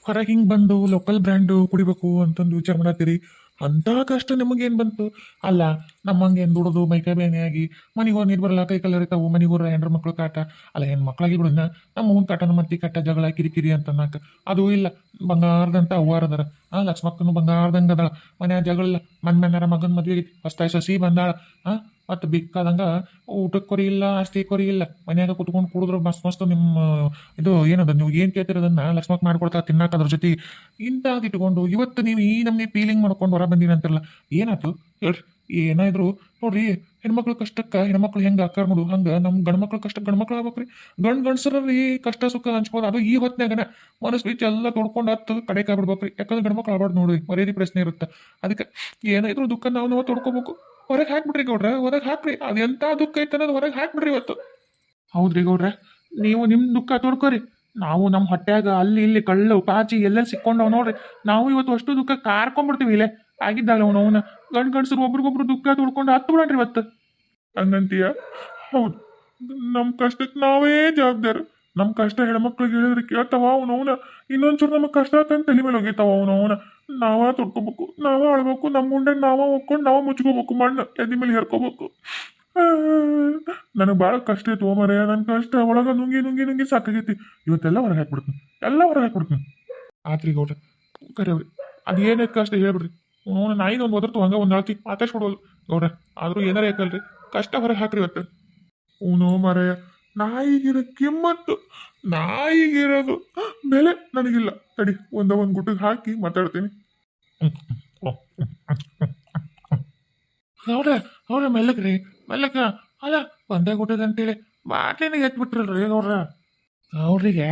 ಹೊರಗೆ ಹಿಂಗೆ ಬಂದು ಲೋಕಲ್ ಬ್ರ್ಯಾಂಡು ಕುಡಿಬೇಕು ಅಂತಂದು ವಿಚಾರ ಮಾಡತ್ತೀರಿ? ಅಂತ ಕಷ್ಟ ನಿಮಗೇನು ಬಂತು? ಅಲ್ಲ ನಮ್ಮಂಗೇನು ದುಡಿದು ಮೈಕೈ ಬೇನೆ ಆಗಿ ಮನೆಗೆ ಹೋಗಿ ನೀರು ಬರಲ್ಲ, ಕೈ ಕಲ್ಲ ಇರ್ತಾವು, ಮನೆಗೆ ಹೋರ ಹೆಣ್ರ ಮಕ್ಳು ಕಾಟ. ಅಲ್ಲ ಹೆಣ್ಣು ಮಕ್ಳಾಗಿ ಬಿಡೋಣ, ನಮ್ಮ ಹೂನ್ ಕಾಟ ನಮ್ಮ ಅತ್ತಿ ಕಾಟ, ಜಗಳ ಕಿರಿಕಿರಿ ಅಂತ ಅನ್ನಕ ಅದು ಇಲ್ಲ. ಬಂಗಾರದಂತ ಅವ್ವಾರದಾರ. ಲಕ್ಷ್ಮಕ್ಕನು ಬಂಗಾರದಂಗ ಅದಾಳ. ಮನ್ಯಾಗ ಜಗಳ ಇಲ್ಲ. ಮನ್ಯಾರ ಮಗನ ಮದ್ವೆ ಆಗೈತಿ, ಹೊಸ್ತಾಯಿ ಸಸಿ ಬಂದಾಳ. ಮತ್ತು ಬೇಕಾದಂಗ ಊಟಕ್ಕೆ ಕೊರಿ ಇಲ್ಲ, ಆಸ್ತಿ ಕೊರಿ ಇಲ್ಲ. ಮನ್ಯಾಗ ಕುತ್ಕೊಂಡು ಕುಡಿದ್ರು ಮಸ್ತ್ ನಿಮ್ಮ ಇದು ಏನದ ನೀವು ಏನು ಕೇಳ್ತಿರೋದನ್ನ ಲಕ್ಷ್ಮಕ್ ಮಾಡ್ಕೊಡ್ತಾ ತಿನ್ನಾಕ ಅದ್ರ ಜೊತೆ ಇಂಥದ್ದು ಇಟ್ಕೊಂಡು ಇವತ್ತು ನೀವು ಈ ನಮ್ನಿ ಫೀಲಿಂಗ್ ಮಾಡ್ಕೊಂಡು ಹೊರ ಬಂದಿರ ಅಂತಿರಲ್ಲ. ಏನಾಯ್ತು ಹೇಳ್ರಿ? ಏನಾದ್ರು ನೋಡ್ರಿ, ಹೆಣ್ಮಕ್ಳು ಕಷ್ಟಕ್ಕೆ ಹೆಣ್ಮಕ್ಳು ಹೆಂಗೆ ಆಕಾರ ನೋಡು ಹಂಗೆ ನಮ್ಮ ಗಂಡ್ಮಕ್ಳು ಕಷ್ಟ ಗಂಡ್ಮಕ್ಳು ಆಗ್ಬೇಕ್ರಿ. ಗಂಡಸರಲ್ಲಿ ಕಷ್ಟ ಸುಖ ಹಂಚ್ಬೋದು. ಅದು ಈ ಹೊತ್ನಾಗನ ಮನಸ್ಸು ಬೀಚ್ ಎಲ್ಲ ತೊಡ್ಕೊಂಡು ಹತ್ತು ಕಡೆ ಕಾಬಿಡ್ಬೇಕ್ರಿ. ಯಾಕಂದ್ರೆ ಗಂಡ್ಮಕ್ಳು ಆಗ್ಬಾರ್ದು ನೋಡ್ರಿ, ಮರ್ಯಾದೆ ಪ್ರಶ್ನೆ ಇರುತ್ತೆ. ಅದಕ್ಕೆ ಏನಾದ್ರು ದುಃಖ ನಾವು ತೊಡ್ಕೋಬೇಕು. ಹೊರಗೆ ಹಾಕ್ಬಿಡ್ರಿ ಗೌಡ್ರ, ಹೊರಗೆ ಹಾಕ್ರಿ. ಅದು ಎಂಥ ದುಃಖ ಐತೆ ಅನ್ನೋದು ಹೊರಗೆ ಹಾಕ್ಬಿಡ್ರಿ ಇವತ್ತು. ಹೌದ್ರಿ ಗೌಡ್ರ, ನೀವು ನಿಮ್ಮ ದುಃಖ ತೊಡ್ಕೋರಿ. ನಾವು ನಮ್ಮ ಹೊಟ್ಯಾಗ ಅಲ್ಲಿ ಇಲ್ಲಿ ಕಳ್ಳು ಪಾಚಿ ಎಲ್ಲೆಲ್ಲಿ ಸಿಕ್ಕೊಂಡವ್ ನೋಡ್ರಿ. ನಾವು ಇವತ್ತು ಅಷ್ಟು ದುಃಖ ಕಾರ್ಕೊಂಡ್ಬಿಡ್ತೀವಿ. ಇಲ್ಲೇ ಆಗಿದ್ದಾಗಲ್ಲ ಅವನ ಗಂಡಸರು ಒಬ್ರಿಗೊಬ್ರು ದುಃಖ ತೊಡ್ಕೊಂಡು ಹತ್ತು ಬಿಡ್ರಿ ಇವತ್ತು. ಹಂಗಂತೀಯ? ಹೌದು, ನಮ್ಮ ಕಷ್ಟಕ್ಕೆ ನಾವೇ ಜವಾಬ್ದಾರ. ನಮ್ಮ ಕಷ್ಟ ಹೆಣ್ಮಕ್ಳಿಗೆ ಹೇಳಿದ್ರೆ ಕೇಳ್ತಾವ ಅವನವನ. ಇನ್ನೊಂದ್ಸೂರು ನಮಗೆ ಕಷ್ಟ ಆತಂತ ತಲೆ ಮೇಲೆ ಹೋಗಿತಾವ ಅವನವನ. ನಾವ ತೊಡ್ಕೋಬೇಕು, ನಾವ ಆಳ್ಬೇಕು. ನಮ್ಮ ಗುಂಡೆ ನಾವ ಹೋಗ್ಕೊಂಡು ನಾವ ಮುಚ್ಕೋಬೇಕು, ಮಣ್ಣು ಎದಿ ಮೇಲೆ ಹೇರ್ಕೋಬೇಕು. ನನಗೆ ಭಾಳ ಕಷ್ಟ ಇತ್ತು ಮರೆಯ. ನನ್ನ ಕಷ್ಟ ಒಳಗೆ ನುಂಗಿ ನುಂಗಿ ನುಂಗಿ ಸಾಕಾಗೈತಿ. ಇವತ್ತೆಲ್ಲ ಹೊರಗೆ ಹಾಕ್ಬಿಡ್ತೀನಿ, ಎಲ್ಲ ಹೊರಗೆ ಹಾಕ್ಬಿಡ್ತೀನಿ. ಆತ್ರಿ ಗೌಡ್ರೆ, ಕರೆಯವ್ರಿ, ಅದು ಏನೈತೆ ಕಷ್ಟ ಹೇಳ್ಬಿಡ್ರಿ. ಅವನು ನಾಯಿನ ಒಂದು ಒದರ್ತು ಹಂಗೆ ಒಂದು ಹೇಳ್ತಿ ಮಾತಾಡ್ಸ್ಬಿಡೋದು ಗೌಡ್ರೆ. ಆದರೂ ಏನಾರ ಯಾಕಲ್ರಿ, ಕಷ್ಟ ಹೊರಗೆ ಹಾಕ್ರಿ ಇವತ್ತು. ಅವನು ಮರೆಯ, ನಾಯಿಗಿರೋ ಕಿಮ್ಮತ್ತು, ನಾಯಿಗಿರೋದು ಬೆಲೆ ನನಗಿಲ್ಲ. ತಡಿ ಒಂದು ಗುಟ್ಟಿಗೆ ಹಾಕಿ ಮಾತಾಡ್ತೀನಿ. ಗೌಡ್ರ ಮೆಲ್ಲಕ್ರಿ, ಮೆಲ್ಲಕ್ಕ. ಅಲ್ಲ ಒಂದೇ ಗುಟ್ಟದ ಅಂತೇಳಿ ಬಾಟ್ಲಿನ ಎತ್ಬಿಟ್ರಲ್ರಿ ಗೌಡ್ರ. ಅವ್ರಿಗೆ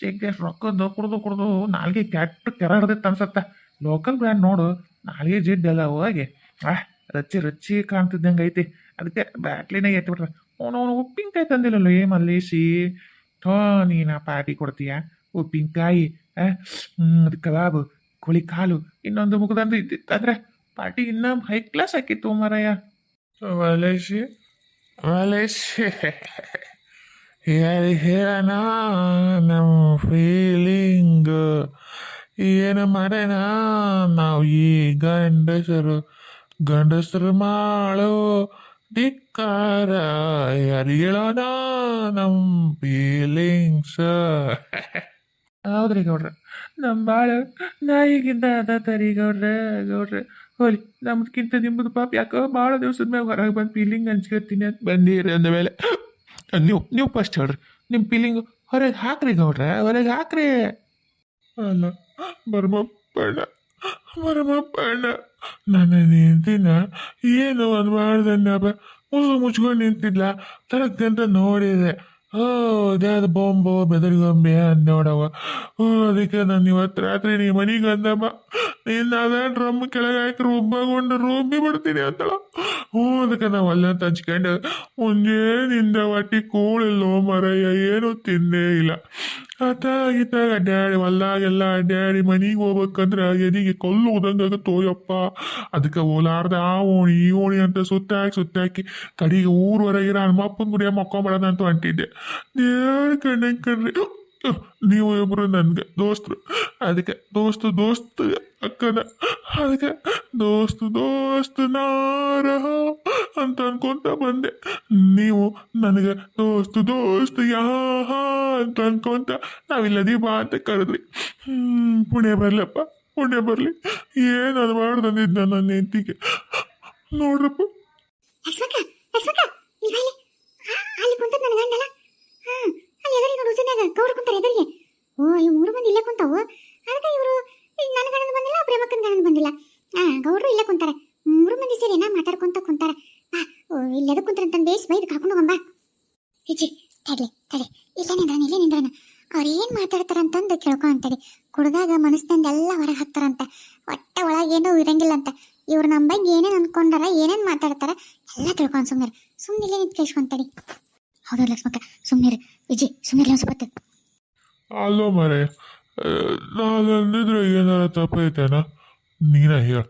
ಚಿಕ್ಕ ರೊಕ್ಕದ್ದು ಕುಡ್ದು ನಾಲ್ಗೆ ಕೆಟ್ಟ ಕೆರ ಹಿಡ್ದಿತ್ತು ಅನ್ಸತ್ತ. ಲೋಕಲ್ ಬ್ರ್ಯಾಂಡ್ ನೋಡು, ನಾಳೆಗೆ ಜಿಡ್ಡೆಲ್ಲ ಹೋಗಿ ರಚ್ಚಿ ರಚ್ಚಿ ಕಾಣ್ತಿದ್ದಂಗೆ ಐತಿ. ಅದಕ್ಕೆ ಬ್ಯಾಟ್ಲಿನಾಗ ಎತ್ಬಿಟ್ರೆ ಅವನು ಉಪ್ಪಿನಕಾಯಿ ತಂದಿಲ್ಲല്ലോ ಮಲ್ಲೇಶಿ. ಥೋ ನೀನು ಪಾರ್ಟಿ ಕೊಡ್ತೀಯ ಉಪ್ಪಿನಕಾಯಿ, ಅದು ಕಬಾಬು, ಕೋಳಿ ಕಾಲು, ಇನ್ನೊಂದು ಮುಖದಂದು ಇದ್ದಿತ್ತಂದ್ರೆ ಪಾರ್ಟಿ ಇನ್ನೂ ಹೈ ಕ್ಲಾಸ್ ಹಾಕಿತ್ತು ಮಾರಾಯ. ಮಲೇಶಿ ಮಲೇಶಿ ಹೇಳೋಣ ನಮ್ಮ ಫೀಲಿಂಗ್ ಏನು ಮಾಡೋಣ ನಾವು ಈ ಗಂಡಸರು ಮಾಡೋ ಧಿಕ್ಕಾರ ಯಾರು ಹೇಳೋಣ ನಮ್ಮ ಫೀಲಿಂಗ್ಸ್. ಹೌದ್ರಿ ಗೌಡ್ರ, ನಮ್ಮ ಬಾಳ ನಾಯಿಗಿಂತ ಅದ ತರಿ ಗೌಡ್ರೆ ಹೋಲಿ, ನಮ್ದಕ್ಕಿಂತ ನಿಮ್ಮದು ಪಾಪ ಯಾಕೋ ಭಾಳ ದಿವಸದ ಮ್ಯಾಗ ಹೊರಗೆ ಬಂದು ಫೀಲಿಂಗ್ ಹಂಚ್ಕೊತೀನಿ ಅಂತ ಬಂದಿರಿ ಅಂದಮೇಲೆ ನೀವು ಫಸ್ಟ್ ಹೇಳ್ರಿ ನಿಮ್ಮ ಫೀಲಿಂಗು ಹೊರಗೆ ಹಾಕ್ರಿ ಗೌಡ್ರ, ಹೊರಗೆ ಹಾಕ್ರಿ. ಅಲ್ಲ ಬರ್ಮಪ್ಪಣ್ಣ ನನ್ನ ನಿಂತಿನ ಏನು ಒಂದು ಮಾಡ್ದನ್ನಪ್ಪ ಮುಚ್ಕೊಂಡು ನಿಂತಿದ್ಲ ತರಕ್ಕಂತ ನೋಡಿದೆ. ಅದ್ಯಾವ್ದು ಬಾಂಬು ಬೆದರಿಗೊಂಬೆ ಅಂತ ನೋಡವ. ಅದಕ್ಕೆ ನಾನು ಇವತ್ತು ರಾತ್ರಿ ನೀ ಮನೆಗೆ ಅಂದಮ್ಮ, ನೀನು ಅದ ಡ್ರಮ್ ಕೆಳಗೆ ಹಾಕಿ ರುಬ್ಬಗೊಂಡು ರುಬ್ಬಿ ಬಿಡ್ತೀನಿ ಅಂತಳ. ಅದಕ್ಕೆ ನಾವು ಅಲ್ಲ ಹಂಚ್ಕೊಂಡು ಮುಂಜಾನಿಂದ ಹೊಟ್ಟಿ ಕೂಳಿಲ್ಲೋ ಮರಯ್ಯ, ಏನೂ ತಿಂದೇ ಇಲ್ಲ. ಅತ್ತಾಗಿತ್ತಾಗ ಅಡ್ಡಾಡಿ ಹೊಲ್ದಾಗೆಲ್ಲ ಅಡ್ಡಾಡಿ ಮನೆಗೆ ಹೋಗ್ಬೇಕಂದ್ರೆ ಎದಿಗೆ ಕಲ್ಲು ಹೋದಂಗಾಗತ್ತೋ ಯಪ್ಪ. ಅದಕ್ಕೆ ಓಲಾರ್ದ ಆ ಓಣಿ ಈ ಓಣಿ ಅಂತ ಸುತ್ತಾಕಿ ಕಡೆಗೆ ಊರವರೆಗಿರೋ ಹನುಮಪ್ಪನ ಗುಡಿಯ ಮಕ್ಕೊಂಬರೋದಂತೂ ಅಂಟಿದ್ದೆ. ದೇವ್ರ ಕಣ್ರಿ ನೀವು ಇಬ್ಬರು ನನಗೆ ದೋಸ್ತರು, ಅದಕ್ಕೆ ದೋಸ್ತು ಅಕ್ಕನ, ಅದಕ್ಕೆ ದೋಸ್ತು ನಾರಹ ಅಂತ ಅನ್ಕೊಂತ ಬಂದೆ. ನೀವು ನನಗೆ ದೋಸ್ತು ಯಾಹ ಅಂತ ಅನ್ಕೊಂತ ನಾವಿಲ್ಲದಿ ಬಾ ಅಂತ ಕರೆದ್ರಿ. ಪುಣ್ಯ ಬರಲಿ. ಏನು ಅನ್ಬಾರ್ದು ಅಂದಿದ್ದ ನನ್ನ ಹೆಂಡತಿಗೆ ನೋಡ್ರಪ್ಪ. ಅಲ್ಲಿ ಕುಂತದ್ ನನ್ನ ಗಂಡಲ್ಲ. ಅಲ್ಲಿ ಎದುರಿಗೆ ನೋಡು ಉಸಿನಾಗ ಗೌಡ್ರು ಕುಂತಾರೆ ಎದುರಿಗೆ. ಇವ್ 3 ಮಂದಿ ಇಲ್ಲೇ ಕುಂತಾವು. ಅದಕ್ಕೆ ಇವರು ನನ್ನ ಗಂಡನ ಬಂದಿಲ್ಲ, ಪ್ರೇಮಕ್ಕನ ಗಂಡನ ಬಂದಿಲ್ಲ. ಗೌಡ್ರು ಇಲ್ಲೇ ಕುಂತಾರೆ. 3 ಮಂದಿ ಸೇರಿ ನಾ ಮಾತಾಡ್ಕೊಂತ ಕುಂತಾರ. ಇಲ್ಲೆದ ಕುಂತಾರೆ ಅಂತ ಬೇಸ್ ಬೈದು ಕರ್ಕೊಂಡು ಹೋಗಂಬ. ಹಿಜಿ ತಡಿ ಇಲ್ಲೇ ನಿಂದ್ರನ ಅವ್ರು ಏನ್ ಮಾತಾಡ್ತಾರಂತಂದು ಕೇಳ್ಕೊ ಅಂತಡಿ. ಕುಡ್ದಾಗ ಮನಸ್ಸಿನಿಂದೆಲ್ಲ ಹೊರಗೆ ಹಾಕ್ತಾರಂತ, ಒಳಗೇನೂ ಇರಂಗಿಲ್ಲ ಅಂತ. ಇವ್ರು ನಮ್ಮ ಬಗ್ಗೆ ಏನೇನು ಅನ್ಕೊಂಡಾರ, ಏನೇನು ಮಾತಾಡ್ತಾರ ಎಲ್ಲ ತಿಳ್ಕೊಂಡು ಸುಮ್ಮನೆ ನಿಂತು ಕೇಳಿಸ್ಕೊಂತಡಿ. ಹೌದು ಲಕ್ಷ್ಮಕ್ಕ, ಸುಮ್ಮನಿರು. ವಿಜಿ ಸುಮ್ಮನಿರ್ಲಿ ಒಂದು ಸ್ವಲ್ಪ. ಅಲ್ಲೋ ಮರೆ, ನಾನು ಅಂದಿದ್ರೆ ಏನಾರ ತಪ್ಪೈತೇನ? ನೀನ ಹೇಳ.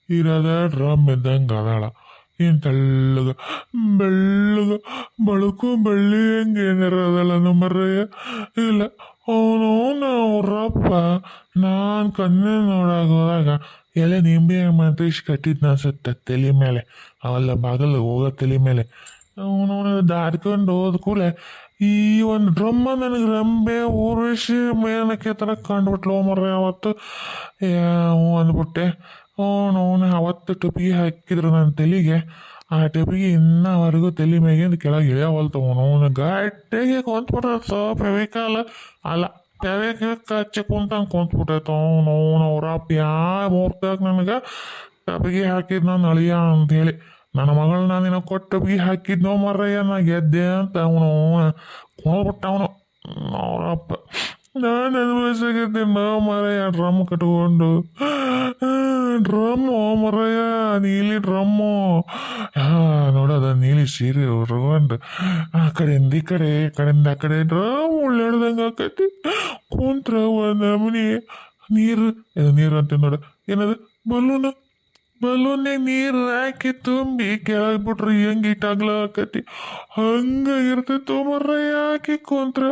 ಇರದ ಡ್ರಮ್ ಇದ್ದಂಗೆ ಅದಾಳ, ಏನು ಬೆಳ್ಳಗ ಬಳುಕು ಬೆಳ್ಳಿ ಹೆಂಗೆ ಏನಾರ ಅದಲ್ಲ ನಮ್ಮರ್ರಯ್ಯ. ಇಲ್ಲ ಅವನು ಅವ್ರಪ್ಪ ನಾನು ಕಣ್ಣೆ ನೋಡಾಗ ಹೋದಾಗ ಎಲ್ಲ ನಿಂಬೆ ಮಂತ್ರಿಸ್ ಕಟ್ಟಿದ್ನ ಅನ್ಸುತ್ತೆ ತಲೆ ಮೇಲೆ, ಅವೆಲ್ಲ ಬಾಗಲು ಹೋಗೋ ತಲೆ ಮೇಲೆ. ಅವನು ದಾಡ್ಕೊಂಡು ಹೋದ ಕೂಡಲೇ ಈ ಒಂದು ಡ್ರಮ್ಮ ನನಗೆ ರಂಬೆ ಊರಿಸಿ ಮೇಲಕ್ಕೆ ಥರ ಕಂಡುಬಿಟ್ಲು ಮರ್ರೆ. ಅವತ್ತು ಅಂದ್ಬಿಟ್ಟೆ. ಅವನು ಅವತ್ತು ಟೊಪಿಗೆ ಹಾಕಿದ್ರು ನನ್ನ ತಲೆಗೆ. ಆ ಟೊಪಿಗೆ ಇನ್ನವರೆಗೂ ತಲೆ ಮೇಗಿಂದ ಕೆಳಗೆ ಇಳಿಯವಲ್ತವನು ಗಟ್ಟಿಗೆ ಕುಂತ್ಬಿಟ್ಟ. ಫೆವಿಕಾಲ ಅಲ್ಲ ಕಚ್ಚಿ ಕುಂತಂಗೆ ಕುಂತ್ಬಿಟ್ಟೈತೆ. ಅವ್ರಪ್ಪ ಮೂರ್ತಾಗ ನನಗೆ ಟೊಪಿಗೆ ಹಾಕಿದ್ ನಾನು ಅಳಿಯ ಅಂಥೇಳಿ ನನ್ನ ಮಗಳನ್ನ ನಿನ್ನ ಕೊಟ್ಟು ಟೊಪಿಗೆ ಹಾಕಿದ್ನೋ ಮರ್ರಯ್ಯ, ನಾ ಗೆದ್ದೆ ಅಂತ ಅವನು ಕೊಂಡ್ಬಿಟ್ಟ. ಅವರಪ್ಪ ನಾನು ಅನುಭವಿಸಾಗಿದ್ದೀನಿ ಮರಯ್ಯ. ಡ್ರಮ್ ಕಟ್ಕೊಂಡು ಡ್ರಮ್ಮು ಮರಯ್ಯ, ನೀಲಿ ಡ್ರಮ್ಮು ನೋಡೋದ ನೀಲಿ ಸೀರೆ ಉರ್ಕೊಂಡು ಆ ಕಡೆಯಿಂದ ಈ ಕಡೆಯಿಂದ ಆ ಕಡೆ ಡ್ರಮ್ ಉಳ್ಳಾಡ್ದಂಗೆ ಆಕತಿ. ಕುಂತ್ರ ಒಂದು ನಮೂನಿ ನೀರು ಅಂತ ನೋಡ, ಏನದು ಬಲೂನಾಗ ನೀರು ಹಾಕಿ ತುಂಬಿ ಕೆಳಗೆ ಬಿಟ್ರೆ ಹೆಂಗೆ ಇಟ್ಟಾಗ್ಲ ಆಕತಿ ಹಂಗೆ ಇರ್ತೈತೆ ಮರ್ರಯ್ಯ. ಹಾಕಿ ಕುಂತ್ರ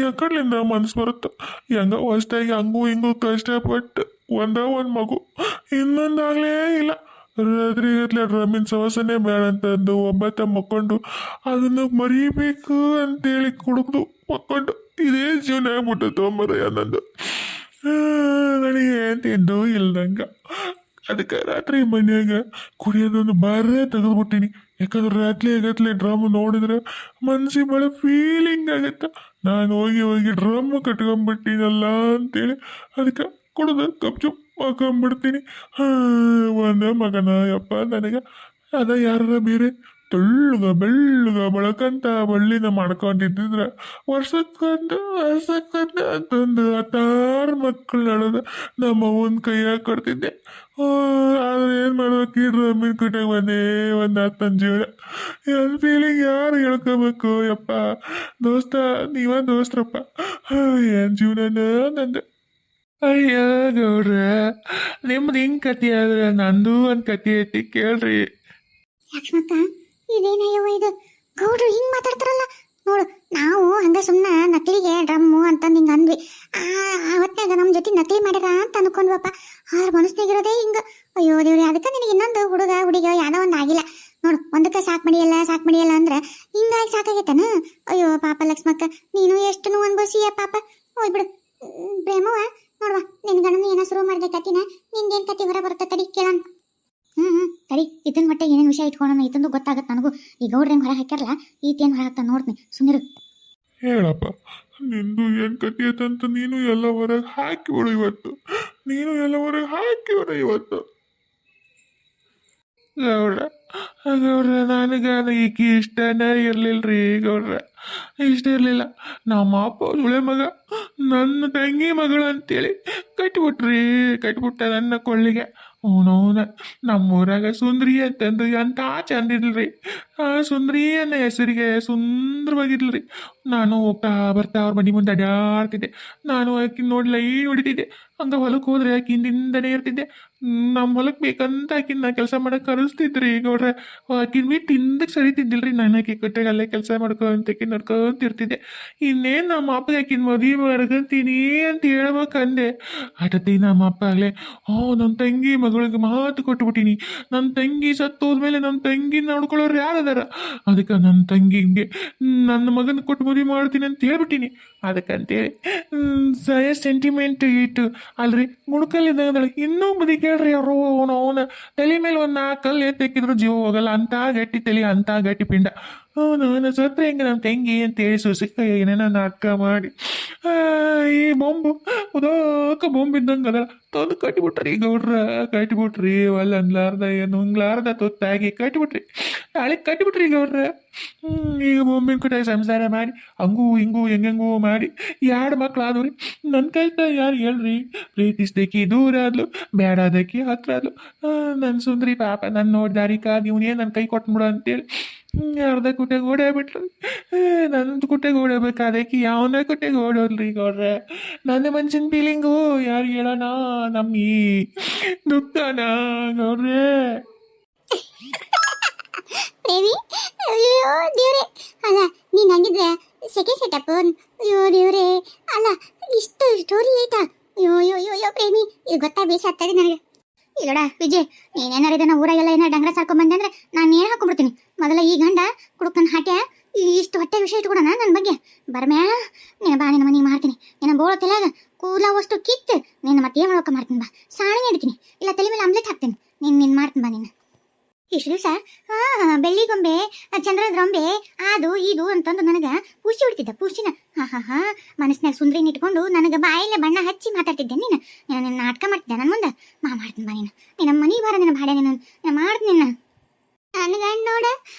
ಯಾಕಡ್ಲಿಂದ ಮನ್ಸು ಬರುತ್ತೆ. ಹೆಂಗ ಹೊಸ್ದಾಗಿ ಹಂಗೂ ಹಿಂಗೂ ಕಷ್ಟಪಟ್ಟು ಒಂದು ಮಗು, ಇನ್ನೊಂದಾಗಲೇ ಇಲ್ಲ. ರಾತ್ರಿ ಡ್ರಮ್ಮಿನ ಸವಸನೆ ಬೇಡ ಅಂತಂದು ಒಬ್ಬತ್ತ ಮಕ್ಕೊಂಡು ಅದನ್ನು ಮರಿಬೇಕು ಅಂತೇಳಿ ಕುಡುಕ್ದು ಮಕ್ಕೊಂಡು ಇದೇ ಜೀವನ ಆಗ್ಬಿಟ್ಟು ಮರಯ್ಯ ನಂದು. ನನಗೆ ತಿಂದು ಇಲ್ದಂಗ. ಅದಕ್ಕೆ ರಾತ್ರಿ ಮನ್ಯಾಗ ಕುಡಿಯೋದೊಂದು ಬಾರೇ ತೆಗೆದ್ಬಿಟ್ಟಿನಿ. ಯಾಕಂದ್ರೆ ರಾತ್ರಿ ಡ್ರಮ್ ನೋಡಿದ್ರೆ ಮನ್ಸಿಗೆ ಭಾಳ ಫೀಲಿಂಗ್ ಆಗುತ್ತೆ. ನಾನು ಹೋಗಿ ಡ್ರಮ್ ಕಟ್ಕೊಂಡ್ಬಿಟ್ಟಿನಲ್ಲ ಅಂತೇಳಿ ಅದಕ್ಕೆ ಕುಡ್ದು ಕಪ್ಚುಪ್ ಹಾಕೊಂಡ್ಬಿಡ್ತೀನಿ. ಒಂದೇ ಮಗನ ಯಪ್ಪ ನನಗೆ. ಅದ ಯಾರ ಬೇರೆ ತೆಳ್ಳಗ ಬೆಳ್ಳಗ ಬಳಕಂತ ಬಳ್ಳಿನ ಮಾಡ್ಕೊಂಡಿದ್ದಿದ್ರ ವರ್ಷಕ್ಕೊಂದು ಅಂತಂದು 16 ಮಕ್ಕಳು ಅಳದ ನಮ್ಮ ಅವನ ಕೈಯಾಗ ಕೊಡ್ತಿದ್ದೆ. ಆದ್ರೆ ಏನು ಮಾಡ್ಬೇಕು ಈ ರಮ್ಮಿನ ಕುಟಾಗ ಬಂದೇ ಒಂದು ನನ್ನ ಜೀವನ. ನನ್ನ ಫೀಲಿಂಗ್ ಯಾರು ಹೇಳ್ಕೋಬೇಕು ಯಪ್ಪ. ದೋಸ್ತ ನೀವ ದೋಸ್ತ್ರಪ್ಪ. ಏನು ಜೀವನ ನಂದು. ಅಯ್ಯ ಗೌಡ್ರ, ನಿಮ್ದು ಹಿಂಗೆ ಕತಿ ಆದ್ರೆ ನಂದು ಒಂದು ಕತಿ ಐತಿ ಕೇಳ್ರಿ. ಲಕ್ಷ್ಮಕ್ಕ ಇದೇನಯ್ಯವ ಇದು ಗೌಡ್ರು ಹಿಂಗ್ ಮಾತಾಡ್ತಾರಲ್ಲ ನೋಡು. ನಾವು ಹಂಗ ಸುಮ್ಮನೆ ನಕಲಿಗೆ ಡ್ರಮ್ಮು ಅಂತಂದು ಹಿಂಗೆ ಅಂದ್ವಿ. ಹೊತ್ನಾಗ ನಮ್ಮ ಜೊತೆ ನಕಲಿ ಮಾಡ್ಯಾರ ಅಂತ ಅನ್ಕೊಂಡ್ವಪ್ಪ. ಆದ್ರೆ ಮನಸ್ನಾಗಿರೋದೇ ಹಿಂಗ. ಅಯ್ಯೋ ದೇವ್ರಿ, ಅದಕ್ಕೆ ನಿನಗೆ ಇನ್ನೊಂದು ಹುಡುಗ ಯಾವುದೋ ಒಂದು ಆಗಿಲ್ಲ ನೋಡು. ಒಂದಕ್ಕೆ ಸಾಕು ಮಡಿಯಲ್ಲ ಅಂದ್ರೆ ಹಿಂಗಾಗಿ ಸಾಕಾಗೈತನ. ಅಯ್ಯೋ ಪಾಪ ಲಕ್ಷ್ಮಕ್ಕ, ನೀನು ಎಷ್ಟು ಅನ್ಭವಿಸಿಯ ಪಾಪ. ಹೋಗ್ಬಿಡು ಪ್ರೇಮವ್ವ. ನೋಡುವ ನಿನ್ ಗಂಡನ ಏನೋ ಶುರು ಮಾಡಿದೆ ಕತಿನ. ನಿಂದೇನು ಕತಿ ಹೊರ ಬರುತ್ತೆ ತಡಿ ಕೇಳೋಣ. ತಡಿ, ಇದನ್ನ ಹೊಟ್ಟೆ ಏನೇನು ವಿಷಯ ಇಟ್ಕೊಳ್ಳೋಣ. ಇದೊಂದು ಗೊತ್ತಾಗತ್ತೆ ನನಗೂ. ಈ ಗೌಡ್ರ ಹೆಂಗೆ ಹೊರ ಹಾಕ್ಯಾರಲ್ಲ, ಈತೇನು ಹೊರ ಹಾಕ್ತಾ ನೋಡ್ತೀನಿ, ಸುಮ್ಮನಿರು. ಹೇಳಪ್ಪ, ನಿಂದು ಏನು ಕತಿ ಐತಂತ ನೀನು ಎಲ್ಲ ಹೊರಗೆ ಹಾಕಿಬಿಡು ಇವತ್ತು. ಗೌಡ್ರ ನನಗೆ ಈಕಿ ಇಷ್ಟನೇ ಇರಲಿಲ್ಲರಿ ಗೌಡ್ರ. ಇಷ್ಟ ಇರಲಿಲ್ಲ. ನಮ್ಮ ಅಪ್ಪ ಸುಳೆ ಮಗ ನನ್ನ ತಂಗಿ ಮಗಳು ಅಂತೇಳಿ ಕಟ್ಬಿಟ್ಟ ನನ್ನ ಕೊಳ್ಳಿಗೆ. ಅವನವನ ನಮ್ಮೂರಾಗ ಸುಂದ್ರಿ ಅಂತಂದು ಎಂಥ ಚಂದಿದ್ಲ್ರಿ. ಆ ಸುಂದ್ರಿ ಅನ್ನೋ ಹೆಸರಿಗೆ ಸುಂದರವಾಗಿದ್ಲ್ರಿ. ನಾನು ಹೋಗ್ತಾ ಬರ್ತಾ ಅವ್ರ ಮನೆ ಮುಂದೆ ಅಡ್ಯಾಡ್ತಿದ್ದೆ. ನಾನು ಆಕಿನ ನೋಡಿ ಲೈನ್ ಹೊಡಿತಿದ್ದೆ. ಹಂಗೆ ಹೊಲಕ್ಕೆ ಹೋದ್ರೆ ಆಕಿ ಹಿಂದಿಂದನೇ ಇರ್ತಿದ್ದೆ. ನಮ್ಮ ಹೊಲಕ್ಕೆ ಬೇಕಂತ ಆಕಿನ ಕೆಲಸ ಮಾಡಕ್ಕೆ ಕರೆಸ್ತಿದ್ರಿ ಗೌಡ್ರೆ. ಆಕಿನ ಬಿಟ್ಟು ಹಿಂದಕ್ಕೆ ಸರಿತಿದ್ದಿಲ್ರಿ. ನಾನು ಆಕಿ ಕಟ್ಟೆಗೆ ಅಲ್ಲೇ ಕೆಲಸ ಮಾಡ್ಕೊಂತ ನಡ್ಕೊಂತಿರ್ತಿದ್ದೆ. ಇನ್ನೇನು ನಮ್ಮ ಅಪ್ಪಗೆ ಆಕಿನ ಮದುವೆ ಮಾಡ್ಕೊಂತೀನಿ ಅಂತ ಹೇಳ್ಬೇಕಂದೆ. ಅಟತಿ ನಮ್ಮ ಅಪ್ಪ ಆಗಲೇ ನನ್ನ ತಂಗಿ ಮಗಳಿಗೆ ಮಾತು ಕೊಟ್ಬಿಟ್ಟಿನಿ. ನನ್ನ ತಂಗಿ ಸತ್ತೋದ್ಮೇಲೆ ನನ್ನ ತಂಗಿ ನೋಡ್ಕೊಳ್ಳೋರು ಯಾರದಾರ, ಅದಕ್ಕೆ ನನ್ನ ತಂಗಿಗೆ ನನ್ನ ಮಗನ ಕೊಟ್ಟು ಮದುವೆ ಮಾಡ್ತೀನಿ ಅಂತ ಹೇಳ್ಬಿಟ್ಟಿನಿ. ಅದಕ್ಕಂತೇಳಿ ಸೆಂಟಿಮೆಂಟ್ ಇಟ್ಟು ಅಲ್ರಿ ಗುಣಕಲ್ಲಿದ್ದಂದ್ರೆ ಇನ್ನೂ ಬದಿ ಕೇಳ್ರಿ. ಅವರು ಅವನ ತಲೆ ಮೇಲೆ ಒಂದು 4 ಕಲ್ಲು ಎತ್ತಿಕ್ಕಿದ್ರು ಜೀವ ಹೋಗಲ್ಲ. ಅಂತ ಗಟ್ಟಿ ತಲೆ, ಅಂತ ಗಟ್ಟಿ ಪಿಂಡ. ನಾನು ಸತ್ರೆ ಹೆಂಗೆ ನಮ್ಮ ತಂಗಿ ಅಂತೇಳಿ ಸುಸಿಕ್ಕ ಏನೇನೋ ನಾಟಕ ಮಾಡಿ ಈ ಬೊಂಬು ಉದೋಕ ಬೊಂಬು ಇದ್ದಂಗೆ ಅದ ತಂದು ಕಟ್ಟಿಬಿಟ್ರಿ ಗೌಡ್ರ. ಕಟ್ಟಿಬಿಟ್ರಿ ಒಲ್ಲ ಅನ್ಲಾರ್ದ ಏನು ಹಂಗ್ಲಾರ್ದ ತೊತ್ತಾಗಿ ಕಟ್ಟಿಬಿಟ್ರಿ ಗೌಡ್ರ. ಈಗ ಬೊಂಬಿನ ಕುಟ ಸಂಸಾರ ಮಾಡಿ ಹಂಗೂ ಹಿಂಗೂ ಹೆಂಗೆಂಗೂ ಮಾಡಿ 2 ಮಕ್ಳು ಆದವ್ರಿ. ನನ್ನ ಕೈತ ಯಾರು ಹೇಳ್ರಿ. ಪ್ರೀತಿಸ್ದಕ್ಕಿ ದೂರ ಆದ್ಲು, ಬೇಡಾದಕ್ಕಿ ಹತ್ರ ಆದ್ಲು. ನನ್ನ ಸುಂದ್ರಿ ಪಾಪ ನನ್ನ ನೋಡ್ದಾರಿ ಕಾದ್ ಇವನೇ ನನ್ನ ಕೈ ಕೊಟ್ಬಿಡು ಅಂತೇಳಿ ಅರ್ಧ ಕುಟೆಗೆ ಓಡಾಬಿಟ್ರು. ನನ್ನದು ಕುಟೆಗೆ ಓಡಬೇಕಾದಕ್ಕೆ ಯಾವನ ಕುಟೆಗೆ ಓಡೋಲ್ರಿ ಗೌಡ್ರೆ. ನನ್ನ ಮನ್ಸಿನ ಫೀಲಿಂಗು ಯಾರು ಹೇಳೋಣ ನಮ್ಮ ಈ ದುಃಖನ ಗೌಡ್ರೆ. ಪ್ರೇಮಿ, ಅಯ್ಯೋ ದೇವ್ರೆ, ಅಲ್ಲ ನೀನ್ ಹಂಗಿದ್ರೆ ಸೆಕೆಂಡ್ ಸೆಟಪ್. ಅಯ್ಯೋ ದೇವ್ರೆ, ಅಲ್ಲ ಇಷ್ಟು ಸ್ಟೋರಿ ಐತಾ? ಅಯ್ಯೋ ಪ್ರೇಮಿ, ಇದು ಗೊತ್ತಾ ಬೇಸಾಗ್ತದೆ ನನಗೆ. ಇಲ್ಲೋಡ ವಿಜಯ್, ನೀನೇನಾರು ಇದನ್ನ ಊರಾಗೆಲ್ಲ ಏನಾರು ಡಂಗ್ರ ಸಾರ್ಕೊಂಬಂದೆ ಅಂದ್ರೆ ನಾನು ನೇರ ಹಾಕೊಂಡ್ಬಿಡ್ತೀನಿ. ಮೊದಲ ಈ ಗಂಡ ಕುಡುಕ್ ನನ್ನ ಹಾಟ್ಯ ಇಷ್ಟು ಹೊಟ್ಟೆ ವಿಷಯ ಇಟ್ಕೊಡೋಣ ನನ್ನ ಬಗ್ಗೆ. ಬರ್ಮ್ಯಾ ನಿನ್ನ ಬಾ, ನಿನ್ನ ಮನೆಗೆ ಮಾಡ್ತೀನಿ. ನಿನ್ನ ಬೋಳ ತಲೆಯಾಗ ಕೂಲಾವಷ್ಟು ಕಿತ್ತು ನಿನ್ನ ಮತ್ತೆ ಏನು ಮಾಡೋಕೆ ಮಾಡ್ತೀನಿ ಬಾ. ಸಾಣಿ ಹಿಡ್ತೀನಿ, ಇಲ್ಲ ತಲೆ ಮೇಲೆ ಆಮ್ಲೆಟ್ ಹಾಕ್ತೀನಿ. ನಿನ್ನ ಮಾಡ್ತೀನಿ ಬಾ. ನಿನ್ನ ಇಷ್ಟು ದಿವಸ ಬೆಳ್ಳಿ ಗೊಂಬೆ, ಚಂದ್ರದ ಗೊಂಬೆ, ಅದು ಇದು ಅಂತಂದು ನನಗೆ ಪೂಸಿ ಹೊಡ್ತಿದ್ದ. ಪೂಸಿನ ಮನಸ್ಸಿನಾಗ ಸುಂದ್ರಿನ ಇಟ್ಕೊಂಡು ನನಗೆ ಬಾಯಲ್ಲೇ ಬಣ್ಣ ಹಚ್ಚಿ ಮಾತಾಡ್ತಿದ್ದೆ. ನೀನು ನಿನ್ನ ನಾಟಕ ಮಾಡ್ತಿದ್ದೆ ನನ್ನ ಮುಂದೆ. ಮಾಡ್ತೀನಿ ಬಾ. ನಿನ್ನ ಮನೆ ಬಾರ, ನಿನ್ನ ಭಾಡೆ ನೀನು ಮಾಡ್ತೀನಿ. ನಿನ್ನ ನನ್ನ ಗಂಡ ನೋಡ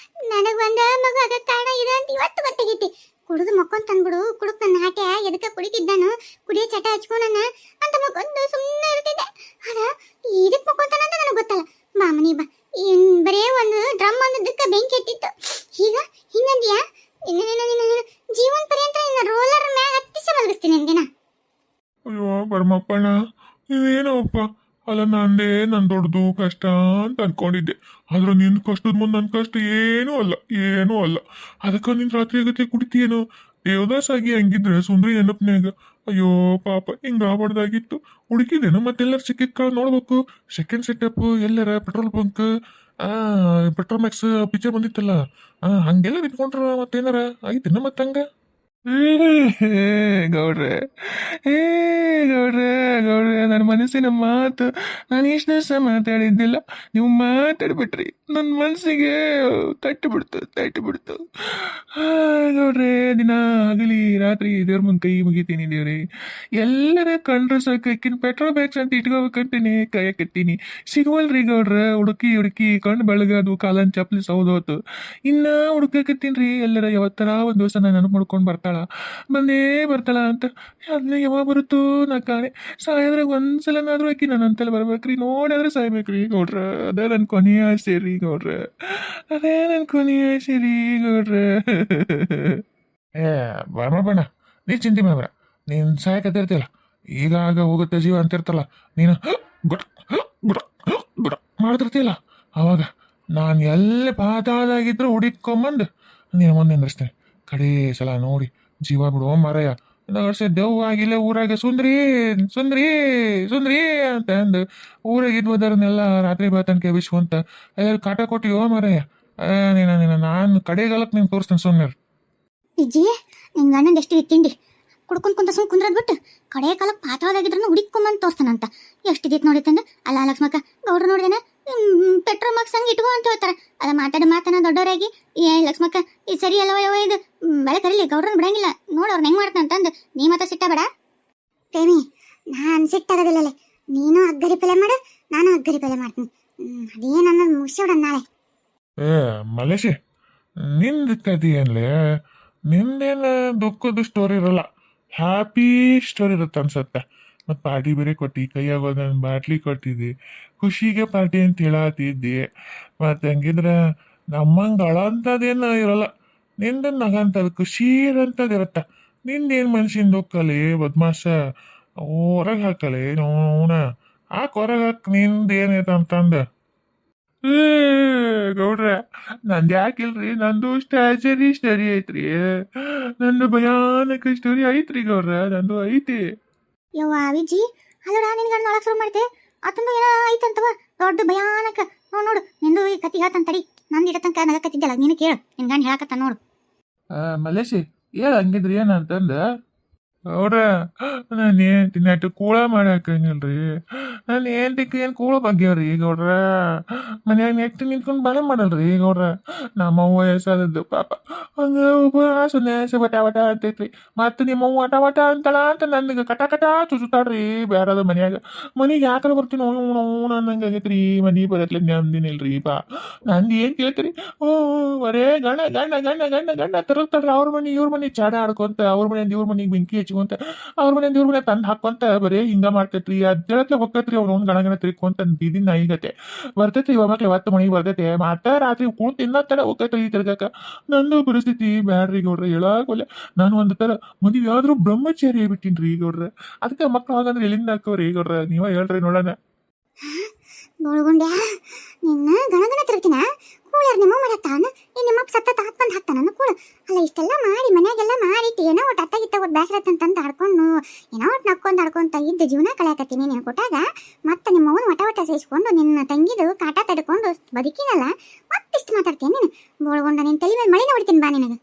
ನನಗೆ ಒಂದು ಮಗು ಆಗ ಕಾರಣ ಇದೆ ಅಂತ ಇವತ್ತು ಗೊತ್ತಾಗೈತಿ. ಕುಡಿದು ಮಕ್ಕೊಂದು ತಂದ್ಬಿಡು. ಕುಡುಕ್ ನನ್ನ ಹಾಟೆ ಎದಕ್ಕೆ ಕುಡಿತಿದ್ದಾನು, ಕುಡಿಯೋ ಚಟ ಹಚ್ಕೊಂಡನ ಅಂತ ಮಕ್ಕೊಂದು ಸುಮ್ಮನೆ ಇರ್ತಿದ್ದೆ. ಅದ ಇದಕ್ಕೆ ಮಕ್ಕೊಂತಾನ ಅಂತ ನನಗೆ ಗೊತ್ತಲ್ಲ. ಬಾ ಮನಿ ಬಾ. ಬರೇ ಒಂದು ಡ್ರಮ್ ಒಂದಕ್ಕೆ ಬೆಂಕಿ ಎತ್ತಿತ್ತು. ಈಗ ಹಿಂಗಂದಿಯಾ? ಜೀವನ ಪರ್ಯಂತ ನಿನ್ನ ರೋಲರ್ ಮ್ಯಾಗ ಹತ್ತಿಸಿ ಮಲಗಿಸ್ತೀನಿ ನಿನ್ಗೆನ. ಅಯ್ಯೋ ಬರ್ಮಪ್ಪಣ್ಣ, ನೀವೇನೋಪ್ಪ. ಅಲ್ಲ ನಂದೇ ನನ್ನ ದೊಡ್ಡದು ಕಷ್ಟ ಅಂತ ಅನ್ಕೊಂಡಿದ್ದೆ. ಆದ್ರೆ ನಿನ್ನ ಕಷ್ಟದ ಮುಂದೆ ನನ್ನ ಕಷ್ಟ ಏನೂ ಅಲ್ಲ. ಅದಕ್ಕೆ ನಿನ್ನ ರಾತ್ರಿ ಆಗತ್ತೆ ಕುಡಿತೀಯೇನು? ದೇವದಾಸ್ ಆಗಿ ಹಂಗಿದ್ರೆ ಸುಂದ್ರಿ ನೆನಪನ್ಯಾಗ. ಅಯ್ಯೋ ಪಾಪ, ಹಿಂಗಾಗ್ಬಾರ್ದಾಗಿತ್ತು. ಹುಡುಕಿದೇನು ಮತ್ತೆಲ್ಲರೂ ಸಿಕ್ಕಿಕ್ಕ ನೋಡ್ಬೇಕು. ಸೆಕೆಂಡ್ ಸೆಟಪ್ ಎಲ್ಲರ petrol bunk, petrol max picture ಬಂದಿತ್ತಲ್ಲ, ಹಂಗೆಲ್ಲ ನಿಂತ್ಕೊಂಡ್ರ ಮತ್ತೇನಾರ ಆಗಿತ್ತೇನ ಮತ್ತೆ ಹಂಗ? ಏ ಗೌಡ್ರೆ ಏ ಗೌಡ್ರೆ ಗೌಡ್ರೆ ನನ್ನ ಮನಸ್ಸಿನ ಮಾತು ನಾನು ಇಷ್ಟು ದಿವಸ ಮಾತಾಡಿದ್ದಿಲ್ಲ. ನೀವು ಮಾತಾಡ್ಬಿಟ್ರಿ ನನ್ನ ಮನಸ್ಸಿಗೆ ತಟ್ಟು ಬಿಡ್ತು ಗೌಡ್ರೆ. ದಿನ ಆಗಲಿ ರಾತ್ರಿ ದೇವ್ರ ಮುಂದೆ ಕೈ ಮುಗಿತೀನಿ ದೇವ್ರಿ. ಎಲ್ಲರ ಕಂಡ್ರೆ ಸಾಕಿನ ಪೆಟ್ರೋಲ್ ಬ್ಯಾಗ್ಸ್ ಅಂತ ಇಟ್ಕೋಬೇಕಂತೀನಿ ಕಾಯಕತ್ತೀನಿ. ಸಿಗುವಲ್ರಿ ಗೌಡ್ರೆ. ಹುಡುಕಿ ಕಣ್ಣು ಬೆಳಗದು ಕಾಲನ್ ಚಪ್ಪಲಿ ಸೌದೋತು. ಇನ್ನ ಹುಡುಕಕತ್ತೀನಿ ಎಲ್ಲರ ಯಾವತ್ತರ ಒಂದು ದಿವಸ ನಾನು ನೆನಪು ಮಾಡ್ಕೊಂಡು ಬರ್ತಾಳ ಅಂತ. ಅದನ್ನ ಯಾವಾಗ ಬರುತ್ತೋ ನಾ ಕಾಣೆ. ಸಾಯದ್ರಾಗ ಒಂದ್ಸಲನಾದ್ರೂ ಆಕಿ ನನ್ನ ಅಂತಲ್ಲಿ ಬರ್ಬೇಕ್ರಿ. ನೋಡಿದ್ರೆ ಸಾಯ್ಬೇಕ್ರಿ ಗೌಡ್ರ. ಅದೇ ನನ್ನ ಕೊನೆಯ ಆಸೆ ರೀ ಗೌಡ್ರ. ಅದೇ ನನ್ನ ಕೊನೆಯ ಆಸೆ ರೀ ಗೌಡ್ರ. ಏ ಬಣ್ಣ ನೀ ಚಿಂತೆ ಮಾಡಬೇಡ. ನೀನು ಸಾಯಕತ್ತಿರ್ತಿಲ್ಲ, ಈಗ ಆಗ ಹೋಗುತ್ತೆ ಜೀವ ಅಂತಿರ್ತಲ್ಲ, ನೀನು ಗುಡ ಗುಡ ಗುಡ ಮಾಡ್ತಿರ್ತಿಲ್ಲ, ಅವಾಗ ನಾನು ಎಲ್ಲಿ ಪಾತಾಳದಾಗಿದ್ರು ಹುಡುಕೊಂಬಂದು ನೀನು ಮುಂದೆ ನಿಂದ್ರಿಸ್ತೇನೆ. ಕಡೇ ಸಲ ನೋಡಿ ಜೀವ ಬಿಡುವ ಮರಯ್ಯ. ವರ್ಷ ದೆವ್ವ ಆಗಿಲ್ಲ ಊರಾಗ ಸುಂದ್ರಿ ಸುಂದ್ರಿ ಸುಂದ್ರಿ ಅಂತ ಅಂದು ಊರಾಗ ಇದ್ವದರನ್ನೆಲ್ಲ ರಾತ್ರಿ ಬಾತನ್ಕೆ ವಿಶ್ವಂತ ಎಲ್ಲರೂ ಕಾಟ ಕೊಟ್ಟಿಯೋ ಮರಯ್ಯ. ನಾನು ಕಡೆಗಾಲಕ್ಕೆ ನೀನು ತೋರಿಸ್ತೇನೆ ಸುಮ್ಮನೆ. ಇಜ್ಜಿ ನಿನ್ ಗಂಡಂದು ಎಷ್ಟು ತಿಂಡಿ ಕುಡ್ಕೊಂಡ್ ಕುಂತ ಸುಮ್ ಕುಂದ್ರದ್ ಬಿಟ್ಟು ಕಡೆ ಕಾಲಕ್ಕೆ ಪಾತ್ರವಾಗಿದ್ರೂ ಹುಡುಕೊಂಬಂದು ತೋರ್ತಾನಂತ. ಎಷ್ಟಿದಿತ್ತು ನೋಡಿತ್ತಂದ. ಅಲ್ಲ ಲಕ್ಷ್ಮಕ್ಕ ಗೌಡ್ರು ನೋಡಿದೇನ ಪೆಟ್ರೋಲ್ ಮಾರ್ಕ್ಸ್ ಹಂಗೆ ಇಟ್ಕೋ ಅಂತ ಹೇಳ್ತಾರ. ಅದ ಮಾತಾನ ದೊಡ್ಡವರಾಗಿ ಏ ಲಕ್ಷ್ಮಕ್ಕ ಇದು ಸರಿ ಅಲ್ಲವ ಯವ ಇದು ಬೆಳೆ ಕರೀಲಿ ಗೌಡ್ರನ್ನ ಬಿಡಂಗಿಲ್ಲ ನೋಡು ಅವ್ರನ್ನ ಹೆಂಗ್ ಮಾಡ್ತಾನಂತಂದು ನೀ ಮಾತ್ರ ಸಿಟ್ಟ ಬೇಡ. ಪ್ರೇಮಿ ನಾನು ಸಿಟ್ಟಾಗೋದಿಲ್ಲಲೆ. ನೀನು ಅಗ್ಗರಿ ಪಲ್ಯ ಮಾಡು, ನಾನು ಅಗ್ಗರಿ ಪಲ್ಯ ಮಾಡ್ತೀನಿ. ಅದೇ ನನ್ನ ಮುಗಿಸ್ಬಿಡ ನಾಳೆ. ಏ ಮಲೇಶಿ, ನಿಂದು ಕತಿ ಏನ್ಲೇ? ನಿಂದೇನು ದುಃಖದ ಸ್ಟೋರಿ ಇರಲ್ಲ, ಹ್ಯಾಪಿ ಸ್ಟೋರಿ ಇರುತ್ತೆ ಅನ್ಸತ್ತೆ. ಮತ್ತು ಪಾರ್ಟಿ ಬೇರೆ ಕೊಟ್ಟು ಕೈಯಾಗ ಒಂದೊಂದು ಬಾಟ್ಲಿ ಕೊಟ್ಟಿದ್ದಿ, ಖುಷಿಗೆ ಪಾರ್ಟಿ ಅಂತ ಹೇಳತ್ತಿದ್ದಿ. ಮತ್ತು ಹಂಗಿದ್ರೆ ನಮ್ಮಂಗೆ ಅಳಂಥದ್ದೇನು ಇರಲ್ಲ. ನಿಂದು ನಗಂಥದ್ದು ಖುಷಿ ಇರೋಂಥದ್ದು ಇರುತ್ತೆ. ನಿಂದೇನು ಮನ್ಸಿನ ದುಃಖಲಿ ಬದ್ಮಾಸ ಹೊರಗೆ ಹಾಕಲಿ ನೋಣ ಹಾಕಿ ಹೊರಗೆ ಹಾಕಿ ನಿಂದು ಏನೈತೆ ಅಂತಂದು. ಏ ಗೌಡ್ರ, ನಂದು ಯಾಕಿಲ್ರಿ, ನಂದು ಸ್ಟ್ಯಾಚರಿ ಸ್ಟಡಿ ಐತ್ರಿ. ನಂದು ಭಯಾನಕ ಸ್ಟೋರಿ ಐತ್ರಿ ಗೌಡ್ರ, ನಂದು ಐತಿ. ಯವ್ವ ವಿಜಿ ಅಲ್ಲೋಡ ನಿನ್ ಗಂಡ ಒಳಗೆ ಶುರು ಮಾಡ್ತೆ. ಆತಂದು ಏನೋ ಐತಂತವ ದೊಡ್ಡ ಭಯಾನಕ. ನೋಡು ನಿಂದು ಈ ಕತಿ ಹೇಳ್ತಾನ ತಡಿ. ನಂದು ಇಡ ತನಕ ನಗಕತ್ತಿದ್ದಲ್ಲ, ನೀನು ಕೇಳು ನಿನ್ ಗಂಡ ಹೇಳಕತ್ತ ನೋಡು. ಮಲೇಶಿ ಹೇಳ ಹಂಗಿದ್ರಿ ಏನಂತಂದ. ಗೌಡ್ರ, ನಾನು ಏನು ತಿನ್ನಟ್ಟು ಕೂಳ ಮಾಡಾಕಂಗಿಲ್ರಿ. ನಾನು ಏನ್ತಿಕ್ಕೆ ಏನು ಕೂಳ ಬಗ್ಗೆವ್ರಿ ಗೌಡ್ರ. ಮನ್ಯಾಗ ನೆಟ್ಟು ನಿಂತ್ಕೊಂಡು ಬಲ ಮಾಡಲ್ರಿ ಗೌಡ್ರ. ನಮ್ಮವ್ವ ವಯಸ್ಸಾದದ್ದು ಪಾಪ ಹಂಗ ಉಪವಾಸ ನ್ಯಾಸ ವಟ ಅಂತೈತ್ರಿ. ಮತ್ತು ನಿಮ್ಮವ್ವ ವಟ ಅಂತಳ ಅಂತ ನನಗೆ ಕಟ ಚುಸುತ್ತಾಡ್ರಿ ಬೇಡದ ಮನ್ಯಾಗ. ಮನೆಗೆ ಯಾಕರ ಬರ್ತೀನಿ ಅನ್ನಂಗೆ ಆಗೈತ್ರಿ. ಮನೆ ಬರತ್ಲೆ ನೆಮ್ಮದಿನಿಲ್ರಿ ಪಾ. ನಂದು ಏನು ಕೇಳ್ತೀರಿ? ಬರೇ ಗಂಡ ಗಂಡ ಗಂಡ ಗಂಡ ಗಂಡ ತಿರುಗ್ತಾಡ್ರಿ. ಅವ್ರ ಮನೆ ಇವ್ರ ಮನೆ ಚಾಡ ಆಡ್ಕೊಂತ, ಅವ್ರ ಮನೆಯಿಂದ ಇವ್ರ ಮನೆಗೆ ಬೆಂಕಿ ಹಚ್ಕೊಂತ, ಅವ್ರ ಮನೆಯಿಂದ ಇವ್ರ ಮನೆ ತಂದು ಹಾಕೊಂತ ಬರೀ ಹಿಂಗ ಮಾಡ್ತೈತ್ರಿ. ಅದೇಳತ್ಲೆ ಹೊಕ್ಕತ್ರಿ ಅವ್ನು ಒಂದು ಗಣಗಣ ತಿರ್ಕೊಂತ ಬೀದಿನ ನಾಯಿಗತೆ ಬರ್ತೈತಿ. ಇವಾಗ ಮಕ್ಳು ಇವತ್ತು ಮನೆಗೆ ಬರ್ತೈತೆ, ಮತ್ತೆ ರಾತ್ರಿ ಕೂಳು ತಿನ್ನತ್ತಡ ಹೋಗ್ತೈತೆ ಈ ತಿರ್ಗಾಕ. ನಂದು ಪರಿಸ್ಥಿತಿ ಬ್ಯಾಡ್ರಿ ಗೌಡ್ರ, ಹೇಳಾಕೊಲ್ಲ. ನಾನು ಒಂದು ಥರ ಮದುವೆ ಆದ್ರೂ ಬ್ರಹ್ಮಚಾರಿ ಆಗ್ಬಿಟ್ಟಿನ್ರಿ ಗೌಡ್ರ. ಅದಕ್ಕೆ ಮಕ್ಳು ಹಾಗಂದ್ರೆ ಎಲ್ಲಿಂದ ಹಾಕವ್ರಿ ಗೌಡ್ರ, ನೀವ ಹೇಳ್ರಿ ನೋಡೋಣ. ಬೋಳ್ಗೊಂಡ್ಯಾ ನಿನ್ನ ಗಣಗಣ ತಿರುಗ್ತೀನ ಕೂಳರ್ ನಿಮ್ಮ ಮಾಡತ್ತಾನ. ಈ ನಿಮ್ಮಪ್ಪ ಸತ್ತ ಹಾಕ್ಬಂದು ಹಾಕ್ತಾನ ಕೂಳು. ಅಲ್ಲ ಇಷ್ಟೆಲ್ಲ ಮಾಡಿ ಮನ್ಯಾಗೆಲ್ಲ ಮಾಡಿಟ್ಟು ಏನೋ ಒಟ್ಟು ಅತ್ತಾಗಿತ್ತ ಒಟ್ಟು ಬೇಸರತ್ತಂತಂದು ಆಡ್ಕೊಂಡು ಏನೋ ಒಟ್ಟು ನಕ್ಕೊಂತ ಇದ್ದ ಜೀವನ ಕಳೆಯಕತ್ತೀನಿ. ನೀನು ಕೊಟ್ಟಾಗ ಮತ್ತೆ ನಿಮ್ಮ ಅವನು ವಟ ಸಹಿಸ್ಕೊಂಡು ನಿನ್ನ ತಂಗಿದು ಕಾಟ ತಡ್ಕೊಂಡು ಬದುಕಿನಲ್ಲ ಮತ್ತಿಷ್ಟು ಮಾತಾಡ್ತೀನಿ ನೀನು. ಬೋಳ್ಗೊಂಡ ನಿನ್ನ ತಲೆ ಮೇಲೆ ಮಳಿನ ಹೊಡಿತೀನಿ ಬಾ ನಿನಗೆ.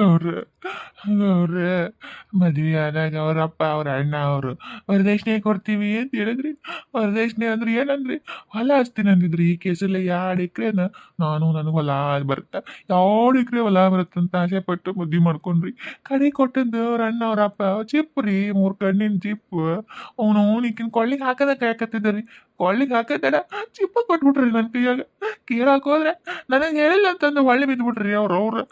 ಅವ್ರೆ ಮದ್ವೆ ಆದಾಗ ಅವ್ರ ಅಪ್ಪ ಅವ್ರ ಅಣ್ಣ ಅವರು ವರದಕ್ಷಿಣೆ ಕೊಡ್ತೀವಿ ಅಂತ ಹೇಳಿದ್ರಿ. ವರದಕ್ಷಿಣೆ ಅಂದ್ರೆ ಏನಂದ್ರಿ? ಹೊಲ ಹಚ್ತೀನಿ ಅಂದಿದ್ರಿ. ಈ ಕೇಸಲ್ಲಿ 2 ಎಕರೆನ ನನಗೆ ಹೊಲ ಬರುತ್ತೆ, 2 ಎಕರೆ ಹೊಲ ಬರುತ್ತಂತ ಆಸೆ ಪಟ್ಟು ಮದ್ವೆ ಮಾಡ್ಕೊಂಡ್ರಿ. ಕಡೆ ಕೊಟ್ಟದ್ದು ಅವ್ರ ಅಣ್ಣ ಅವ್ರ ಅಪ್ಪ ಚಿಪ್ ರೀ, 3 ಕಣ್ಣಿನ ಚಿಪ್. ಈಕಿನ ಕೊಳ್ಳಿಗೆ ಹಾಕದ ಕಾಯಕತ್ತಿದ್ರಿ. ಕೊಳ್ಳಿಗೆ ಹಾಕತ್ತಡ ಚಿಪ್ಪ ಕೊಟ್ಬಿಟ್ರಿ ನನ್ನ ಕೈಯಾಗ. ಕೇಳಕ್ಕೆ ಹೋದ್ರೆ ನನಗೆ ಹೇಳಿಲ್ಲ ಅಂತಂದು ಹೊಳ್ಳಿ ಬಿದ್ದುಬಿಟ್ರಿ ಅವ್ರು.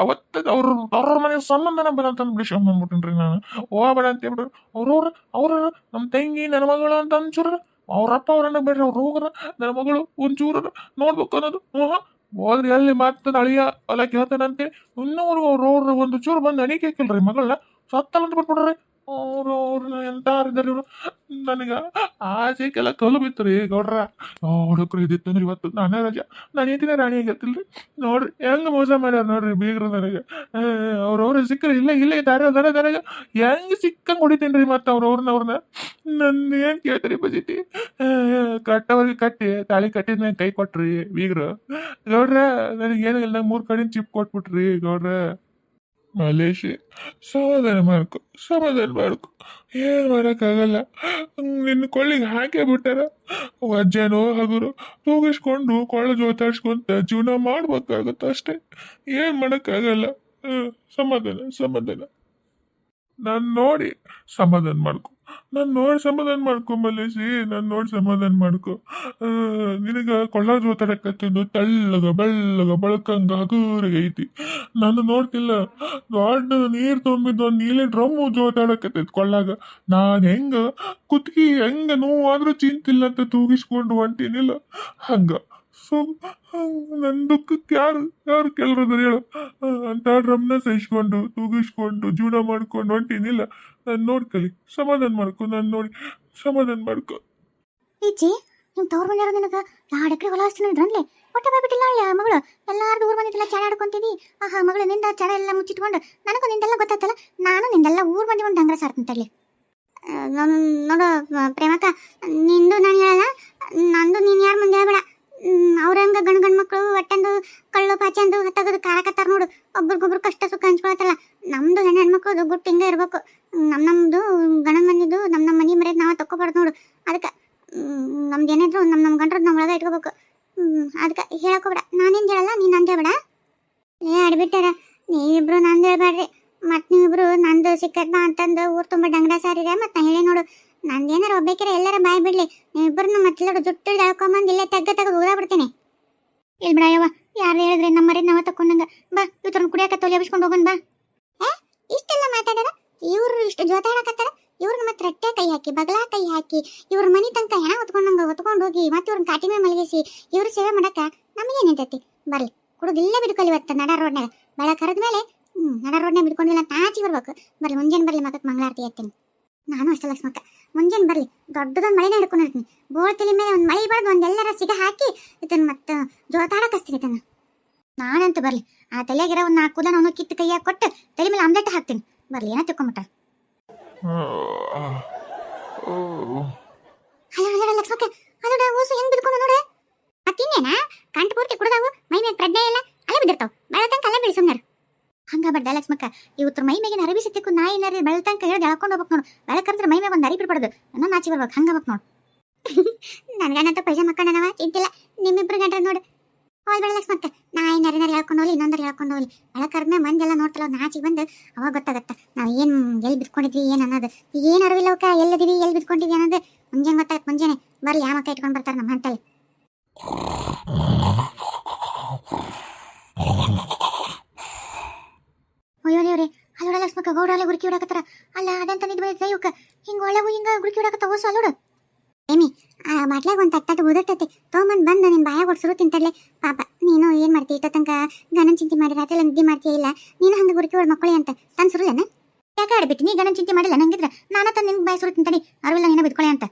ಅವತ್ತದ ಅವ್ರ ಮನೆ ಸಂಬಂಧನ ಬರಂತಂದು ಬಿಡಿಸ್ಕೊಂಡ್ಬಂದ್ಬಿಟ್ಟಿನ್ರಿ ನಾನು. ಹೋಗ್ಬೇಡ ಅಂತ ಹೇಳ್ಬಿಟ್ರು ಅವ್ರ ನಮ್ಮ ತಂಗಿ ನನ್ನ ಮಗಳು ಅಂತ ಒಂಚೂರ ಅವ್ರಪ್ಪ ಅವ್ರನ್ನ ಬೇಡ್ರಿ. ಅವ್ರು ಹೋಗ್ರ ನನ್ನ ಮಗಳು ಒಂಚೂರ ನೋಡ್ಬೇಕು ಅನ್ನೋದು. ಹೋದ್ರಿ ಅಲ್ಲಿ ಮತ್ತೆ ಅಳಿಯ ಹೊಲ ಕೇಳ್ತಾನಂತೇಳಿ ಇನ್ನೂರು ಅವ್ರ ಒಂದು ಚೂರು ಬಂದು ಅಣಿಕೆ ಹಾಕಿಲ್ರಿ ಮಗಳನ್ನ ಸತ್ತಲ್ಲ ಅಂತ ಬಿಟ್ಬಿಡ್ರಿ. ಅವ್ರನ್ನ ಎಂತಾರಿದ್ದಾರೆ ಇವರು. ನನಗೆ ಆಸೆಗೆಲ್ಲ ಕಲ್ಲು ಬಿತ್ತು ರೀ ಗೌಡ್ರ. ಹುಡುಕ್ರು ಇದ್ದಿತ್ತು ಅಂದ್ರೆ ಇವತ್ತು ನಾನೇ ರಜಾ, ನಾನು ಏತಿನ ರಾಣಿ ಆಗಿರ್ತಿಲ್ರಿ. ನೋಡ್ರಿ ಹೆಂಗೆ ಮೋಸ ಮಾಡ್ಯಾರ ನೋಡ್ರಿ ಬೀಗ್ರು ನನಗೆ. ಅವ್ರವ್ರ ಸಿಕ್ಕರೆ ಇಲ್ಲೇ ದಾರಾಗ ಹೆಂಗೆ ಸಿಕ್ಕಂಗೆ ಹೊಡಿತೀನಿ ರೀ. ಮತ್ತು ಅವ್ರನ್ನ ನನ್ನ ಏನು ಕೇಳ್ತೀರಿ ಬಜಿತಿ. ಕಟ್ಟವ್ರಿಗೆ ಕಟ್ಟಿ ತಾಳಿ ಕಟ್ಟಿದ್ಮೇಲೆ ಕೈ ಕೊಟ್ರಿ ಬೀಗ್ರು ಗೌಡ್ರ. ನನಗೇನು ಇಲ್ಲ, 3 ಕಡೆ ಚಿಪ್ ಕೊಟ್ಬಿಟ್ರಿ ಗೌಡ್ರ. ಮಲೇಶಿ ಸಮಾಧಾನ ಮಾಡ್ಕೊ ಏನು ಮಾಡೋಕ್ಕಾಗಲ್ಲ. ನಿನ್ನ ಕೊಳ್ಳಿಗೆ ಹಾಕೇ ಬಿಟ್ಟಾರ. ಅಜ್ಜನೋ ಹಗುರು ತೂಗಿಸ್ಕೊಂಡು ಕೊಳ್ಳ ಜೋತಾಡ್ಸ್ಕೊಂತ ಜೀವನ ಮಾಡ್ಬೇಕಾಗತ್ತೆ ಅಷ್ಟೇ. ಏನು ಮಾಡೋಕ್ಕಾಗಲ್ಲ. ಸಮಾಧಾನ ನಾನು ನೋಡಿ ಸಮಾಧಾನ ಮಾಡ್ಕೊ ಮಲೇಶಿ. ನೋಡಿ ಸಮಾಧಾನ ಮಾಡ್ಕೊ. ನಿನಗ ಕೊಳ್ಳ ಜೋತಾಡಕತ್ತಿದ್ದು ತೆಳ್ಳಗ ಬೆಳ್ಳಗ ಬಳಕಂಗ ಹಗುರಿಗೆ ಐತಿ. ನಾನು ನೋಡ್ತಿಲ್ಲ, ದೊಡ್ಡ ನೀರು ತುಂಬಿದ್ದು ಒಂದು ನೀಲಿ ಡ್ರಮ್ಮು ಜೋತಾಡಕತ್ತೈತಿ ಕೊಳ್ಳಾಗ. ನಾನು ಕುತ್ಕಿ ನೋವಾದ್ರೂ ಚಿಂತಿಲ್ಲ ಅಂತ ತೂಗಿಸ್ಕೊಂಡು ಹೊಂಟೀನಿಲ್ಲ ಹಂಗ. ಸೊ ನನ್ನ ದುಃಖಕ್ಕೆ ಯಾರು ಕೆಲರದ್ರ ಹೇಳು. ಅಂತ ಡ್ರಮ್ನ ಸಹಿಸ್ಕೊಂಡು ತೂಗಿಸ್ಕೊಂಡು ಜೀವನ ಮಾಡ್ಕೊಂಡು ಹೊಂಟೀನಿಲ್ಲ. ನಾನು ನೋಡ್ಕಲಿ. ಸಮಾಧಾನ ಮಾಡ್ಕೊ. ಈಚಿ ನಿಮ್ ತವ್ರ ಮನೆಯವ್ರು ನಿನಗ 2 ಎಕರೆ ಹೊಲ ಆಸ್ತಿ ಇದ್ರನ್ಲೆ ಹೊಟ್ಟೆ ಬಾಯ್ಬಿಟ್ಟಿಲ್ಲ ಮಗಳು. ಎಲ್ಲಾರ್ದು ಊರ್ ಮಂದಿದೆಲ್ಲ ಚಾಡಾಡ್ಕೊಂತಿದ್ದಿ. ಆಹಾ ಮಗಳು ನಿಂದ ಚಾಡ ಎಲ್ಲ ಮುಚ್ಚಿಟ್ಕೊಂಡು ನನಗೂ ನಿಂದೆಲ್ಲ ಗೊತ್ತಾತಲ್ಲ. ನಾನು ನಿಂದೆಲ್ಲ ಊರ್ ಮಂದಿ ಒಂದು ಡಂಗ್ರ ಸಾರ್ತೀನಿ ತಡ್ಲಿ. ನೋಡು ಪ್ರೇಮಕ್ಕ, ನಿಂದು ನಾನು ಹೇಳಲ್ಲ, ನಂದು ನೀನು ಯಾರ ಮುಂದೆ ಹೇಳ್ಬೇಡ. ಅವ್ರಂಗ ಗಂಡು ಮಕ್ಕಳು ಒಟ್ಟಂದು ಕಳ್ಳು ಪಾಚಂದು ತೆಗೆದು ಕಾರಕತ್ತಾರ ನೋಡು. ಒಬ್ರಿಗೊಬ್ರು ಕಷ್ಟ ಸುಖ ಹಂಚ್ಕೊಳತ್ತಲ್ಲ. ನಮ್ದು ಹೆಣ್ಮಕ್ಳದು ಗುಟ್ಟು ಹಿಂಗೆ ಇರ್ಬೇಕು. ನಮ್ದು ಗಂಡ ಮಂದಿದು ನಮ್ಮ ಮನೆ ಮರ್ಯಾದೆ ನಾವು ತಕ್ಕೋಬಾರ್ದು ನೋಡು. ಅದಕ್ಕೆ ನಮ್ದು ಏನಿದ್ರು ನಮ್ಮ ಗಂಡ್ರದ್ದು ನಾವು ಒಳಗೆ ಇಟ್ಕೋಬೇಕು. ಅದಕ್ಕೆ ಹೇಳಕೋಬೇಡ. ನಾನೇನು ಹೇಳಲ್ಲ, ನೀನು ನಂದು ಹೇಳ್ಬೇಡ. ಆಡ್ಬಿಟ್ಟಾರ ನೀವಿಬ್ರು ನಂದು ಹೇಳ್ಬೇಡ್ರಿ. ಮತ್ತು ನೀವಿಬ್ರು ನಂದು ಸಿಕ್ಕತ್ನಾ ಅಂತಂದು ಊರು ತುಂಬ ಡಂಗ್ರ ಸಾರಿರ. ಮತ್ತು ನಾ ಹೇಳಿ ನೋಡು, ನಂದೇನಾರ ಒಬ್ಬೇಕಿರ ಎಲ್ಲಾರ ಬಾಯ್ ಬಿಡ್ಲಿ. ನೀವಿಬ್ಬರನ್ನ ಮತ್ತೆ ಜುಟ್ಟು ಎಳ್ಕೊಂಬಂದು ಇಲ್ಲೇ ತೆಗೆದು ಊದಾಬಿಡ್ತೀನಿ. ಇಲ್ಲಿ ಬಿಡ ಯವ್ವ, ಯಾರು ಹೇಳಿದ್ರಿ ನಮ್ಮ ಮರ್ಯಾದೆ ನಾವ ತಕೊಂಡಂಗ. ಬಾ ಇವ್ರನ್ನ ಕುಡಿಯಾಕ ತೊಲೆ ಎಬ್ಸ್ಕೊಂಡು ಹೋಗೋಣ ಬಾ. ಇಷ್ಟೆಲ್ಲ ಮಾತಾಡ್ಯಾರ ಇವ್ರು, ಇಷ್ಟು ಜೋತಾಡಕತ್ತಾರ. ಇವ್ರನ್ನ ಮತ್ತೆ ರಟ್ಟೆ ಕೈ ಹಾಕಿ ಬಗಲಾ ಕೈ ಹಾಕಿ ಇವ್ರ ಮನೆ ತನಕ ಹೆಣ ಹೊತ್ಕೊಂಡು ಹೋಗಿ ಮತ್ತೆ ಇವ್ರನ್ನ ಕಾಟಿ ಮೇಲೆ ಮಲಗಿಸಿ ಇವ್ರ ಸೇವೆ ಮಾಡಕ್ಕ ನಮಗೇನಿರ್ತೈತಿ. ಬರ್ಲಿ ಕುಡುದಿಲ್ಲೇ ಬಿದ್ಕೊಳ್ಳಿ. ಇವತ್ತು ನಡ ರೋಡ್ನಾಗ ಬೆಳಗ್ಗೆ ಕರೆದ ಮೇಲೆ ನಡ ರೋಡ್ನಾಗ ಬಿದ್ಕೊಂಡಿಲ್ಲ ತಾಚಿ ಬರ್ಬೇಕು. ಬರ್ಲಿ ಮುಂಜಾನೆ ಬರ್ಲಿ ಮಗಕ್ಕೆ ಮಂಗಳಾರತಿ ಎತ್ತೀನಿ. ನಾನು ಅಷ್ಟೇ ಲಕ್ಷ್ಮಕ್ಕ, ಮುಂಜಾನೆ ಬರ್ಲಿ ದೊಡ್ಡದೊಂದು ಮಳೆನೇ ಹಿಡ್ಕೊಂಡಿರ್ತೀನಿ. ಬೋಳ್ತಿಲಿ ಮೇಲೆ ಒಂದು ಮಳೆ ಬಡ್ದು ಒಂದೆಲ್ಲರ ಸಿಗ ಹಾಕಿ ಇದನ್ನು ಮತ್ತೆ ಜೋತಾಡಕಸ್ತೀನಿ ಇದನ್ನು. ನಾನಂತೂ ಬರ್ಲಿ ಆ ತಲೆಗಿರೋ ಒಂದು 4 ಕೂದಲ ಅವನು ಕಿತ್ತು ಕೈಯಾಗ ಕೊಟ್ಟು ತಲೆ ಮೇಲೆ ಆಮ್ಲೆಟ್ ಹಾಕ್ತೀನಿ. ಬರ್ಲಿ ಏನೋ ತಿಳ್ಕೊಂಬಿಟ್ಟ. ಅಲ್ಲ ಲಕ್ಷ್ಮಕ್ಕ, ಅದೋಡ ಊಸು ಹೆಂಗ್ ಬಿದ್ಕೊಂಡು ನೋಡ್ರೆ. ಮತ್ತಿನ್ನೇನ ಕಂಠ ಪೂರ್ತಿ ಕುಡ್ದಾವು, ಮೈ ಮೇಲೆ ಪ್ರಜ್ಞೆ ಇಲ್ಲ, ಅಲ್ಲೇ ಬಿದ್ದಿರ್ತಾವ. ಬೆಳತಂಕ ಅಲ್ಲೇ ಬಿಡಿ ಸುಮ್ಮನೆ ಹಂಗ ಬಡ್ಡ ಲಕ್ಷ್ಮಕ್ಕ. ಇವತ್ತು ಮೈ ಮೇಗಿನ ಅರಬಿ ಸತ್ತಿಕ್ಕು ನಾಯಿ ನರಿ ಬೆಳತಂಕ ಹೇಳಿ ಎಳ್ಕೊಂಡು ಹೋಗ್ಬೇಕು ನೋಡು. ಬೆಳಕಂದ್ರೆ ಮೈ ಮ್ಯಾಗ ಒಂದು ಅರಿ ಬಿಡ್ಬಾರ್ದು. ನನ್ನ ನಾಚಿ ಬರ್ಬೇಕು ಹಂಗ ಬೇಕು ನೋಡು. ನನ್ಗಂತ ಪೈಸೆ ಮಕ್ಕಳನವ ಚಿಂತಿಲ್ಲ. ನಿಮ್ಮಿಬ್ರು ಗಂಟ ನೋಡು. ಹೋಲ್ ಬೇಡ ಲಕ್ಷ್ಮಕ್ಕ, ನಾಯಿ ನರಿ ಹೇಳ್ಕೊಂಡು ಹೋಗ್ಲಿ, ಇನ್ನೊಂದರ ಹೇಳ್ಕೊಂಡು ಹೋಗ್ಲಿ. ಬೆಳಕರ್ಮೆ ಮಂದೆಲ್ಲ ನೋಡ್ತಲ್ಲ ನಾಚಿಗೆ ಬಂದು ಅವಾಗ ಗೊತ್ತಾಗತ್ತ ನಾವು ಏನು ಎಲ್ಲಿ ಬಿದ್ಕೊಂಡಿದ್ವಿ ಏನು ಅನ್ನೋದು. ಏನು ಅರಿವಿಲ್ಲವಕ್ಕ, ಎಲ್ಲಿದ್ದೀವಿ ಎಲ್ಲಿ ಬಿದ್ಕೊಂಡಿದ್ವಿ ಅನ್ನೋದು ಮುಂಜಾನೆ ಗೊತ್ತಾಗತ್ತೆ. ಮುಂಜಾನೆ ಬರ್ಲಿ ಯಾವ ಮಕ್ಕ ಇಟ್ಕೊಂಡು ಬರ್ತಾರೆ ನಮ್ಮ ಹಂತಲ್ಲಿ. ಅಯ್ಯೋ ದೇವ್ರಿ, ಅಲ್ಲೋಡ ಲಕ್ಷ್ಮಕ್ಕ, ಗೌಡಾಲೆ ಗುರುಕಿ ಹೊಡಕತ್ತಾರ. ಅಲ್ಲ ಅದಂತ ನಿದ್ದೆ ದೈವಕ್ಕ ಹಿಂಗೆ ಒಳಗೂ ಹಿಂಗೆ ಗುರುಕಿ ಹೊಡಕತ್ತ. ಓಸು ಅಲ್ಲೋಡು ಏಮಿ, ಆ ಬಾಟ್ಲಾಗ ಒಂದು ತಟ್ಟಟ್ಟು ಉದರ್ತೈತಿ ತೊಗೊಂಬಂದು ಬಂದು ನಿನ್ನ ಬಾಯಾಗ ಹೊಡ್ಸರು ತಿಂತಡ್ಲೆ. ಪಾಪ ನೀನು ಏನು ಮಾಡ್ತೀವಿ ಇಷ್ಟ ತನಕ ಗಣನ ಚಿಂತೆ ಮಾಡಿ ರಾತ್ರಿ ಎಲ್ಲ ನಿದ್ದೆ ಮಾಡ್ತೀಯ ಇಲ್ಲ. ನೀನು ಹಂಗೆ ಗುರುಕಿ ಹೊಡ್ ಮಕ್ಕಳಿ ಅಂತ ತಂದು ಸುರುಲೇನ ಯಾಕೆ ಆಡ್ಬಿಟ್ಟು ನೀ ಗಣನ ಚಿಂತೆ ಮಾಡಿಲ್ಲ. ನಂಗಿದ್ರೆ ನಾನು ತಂದು ನಿನ್ಗೆ ಬಾಯಿ ಸುರು ತಿಂತಡಿ ಅರಿವಿಲ್ಲ ನೀನು ಬಿದ್ಕೊಳ್ಳಿ ಅಂತ.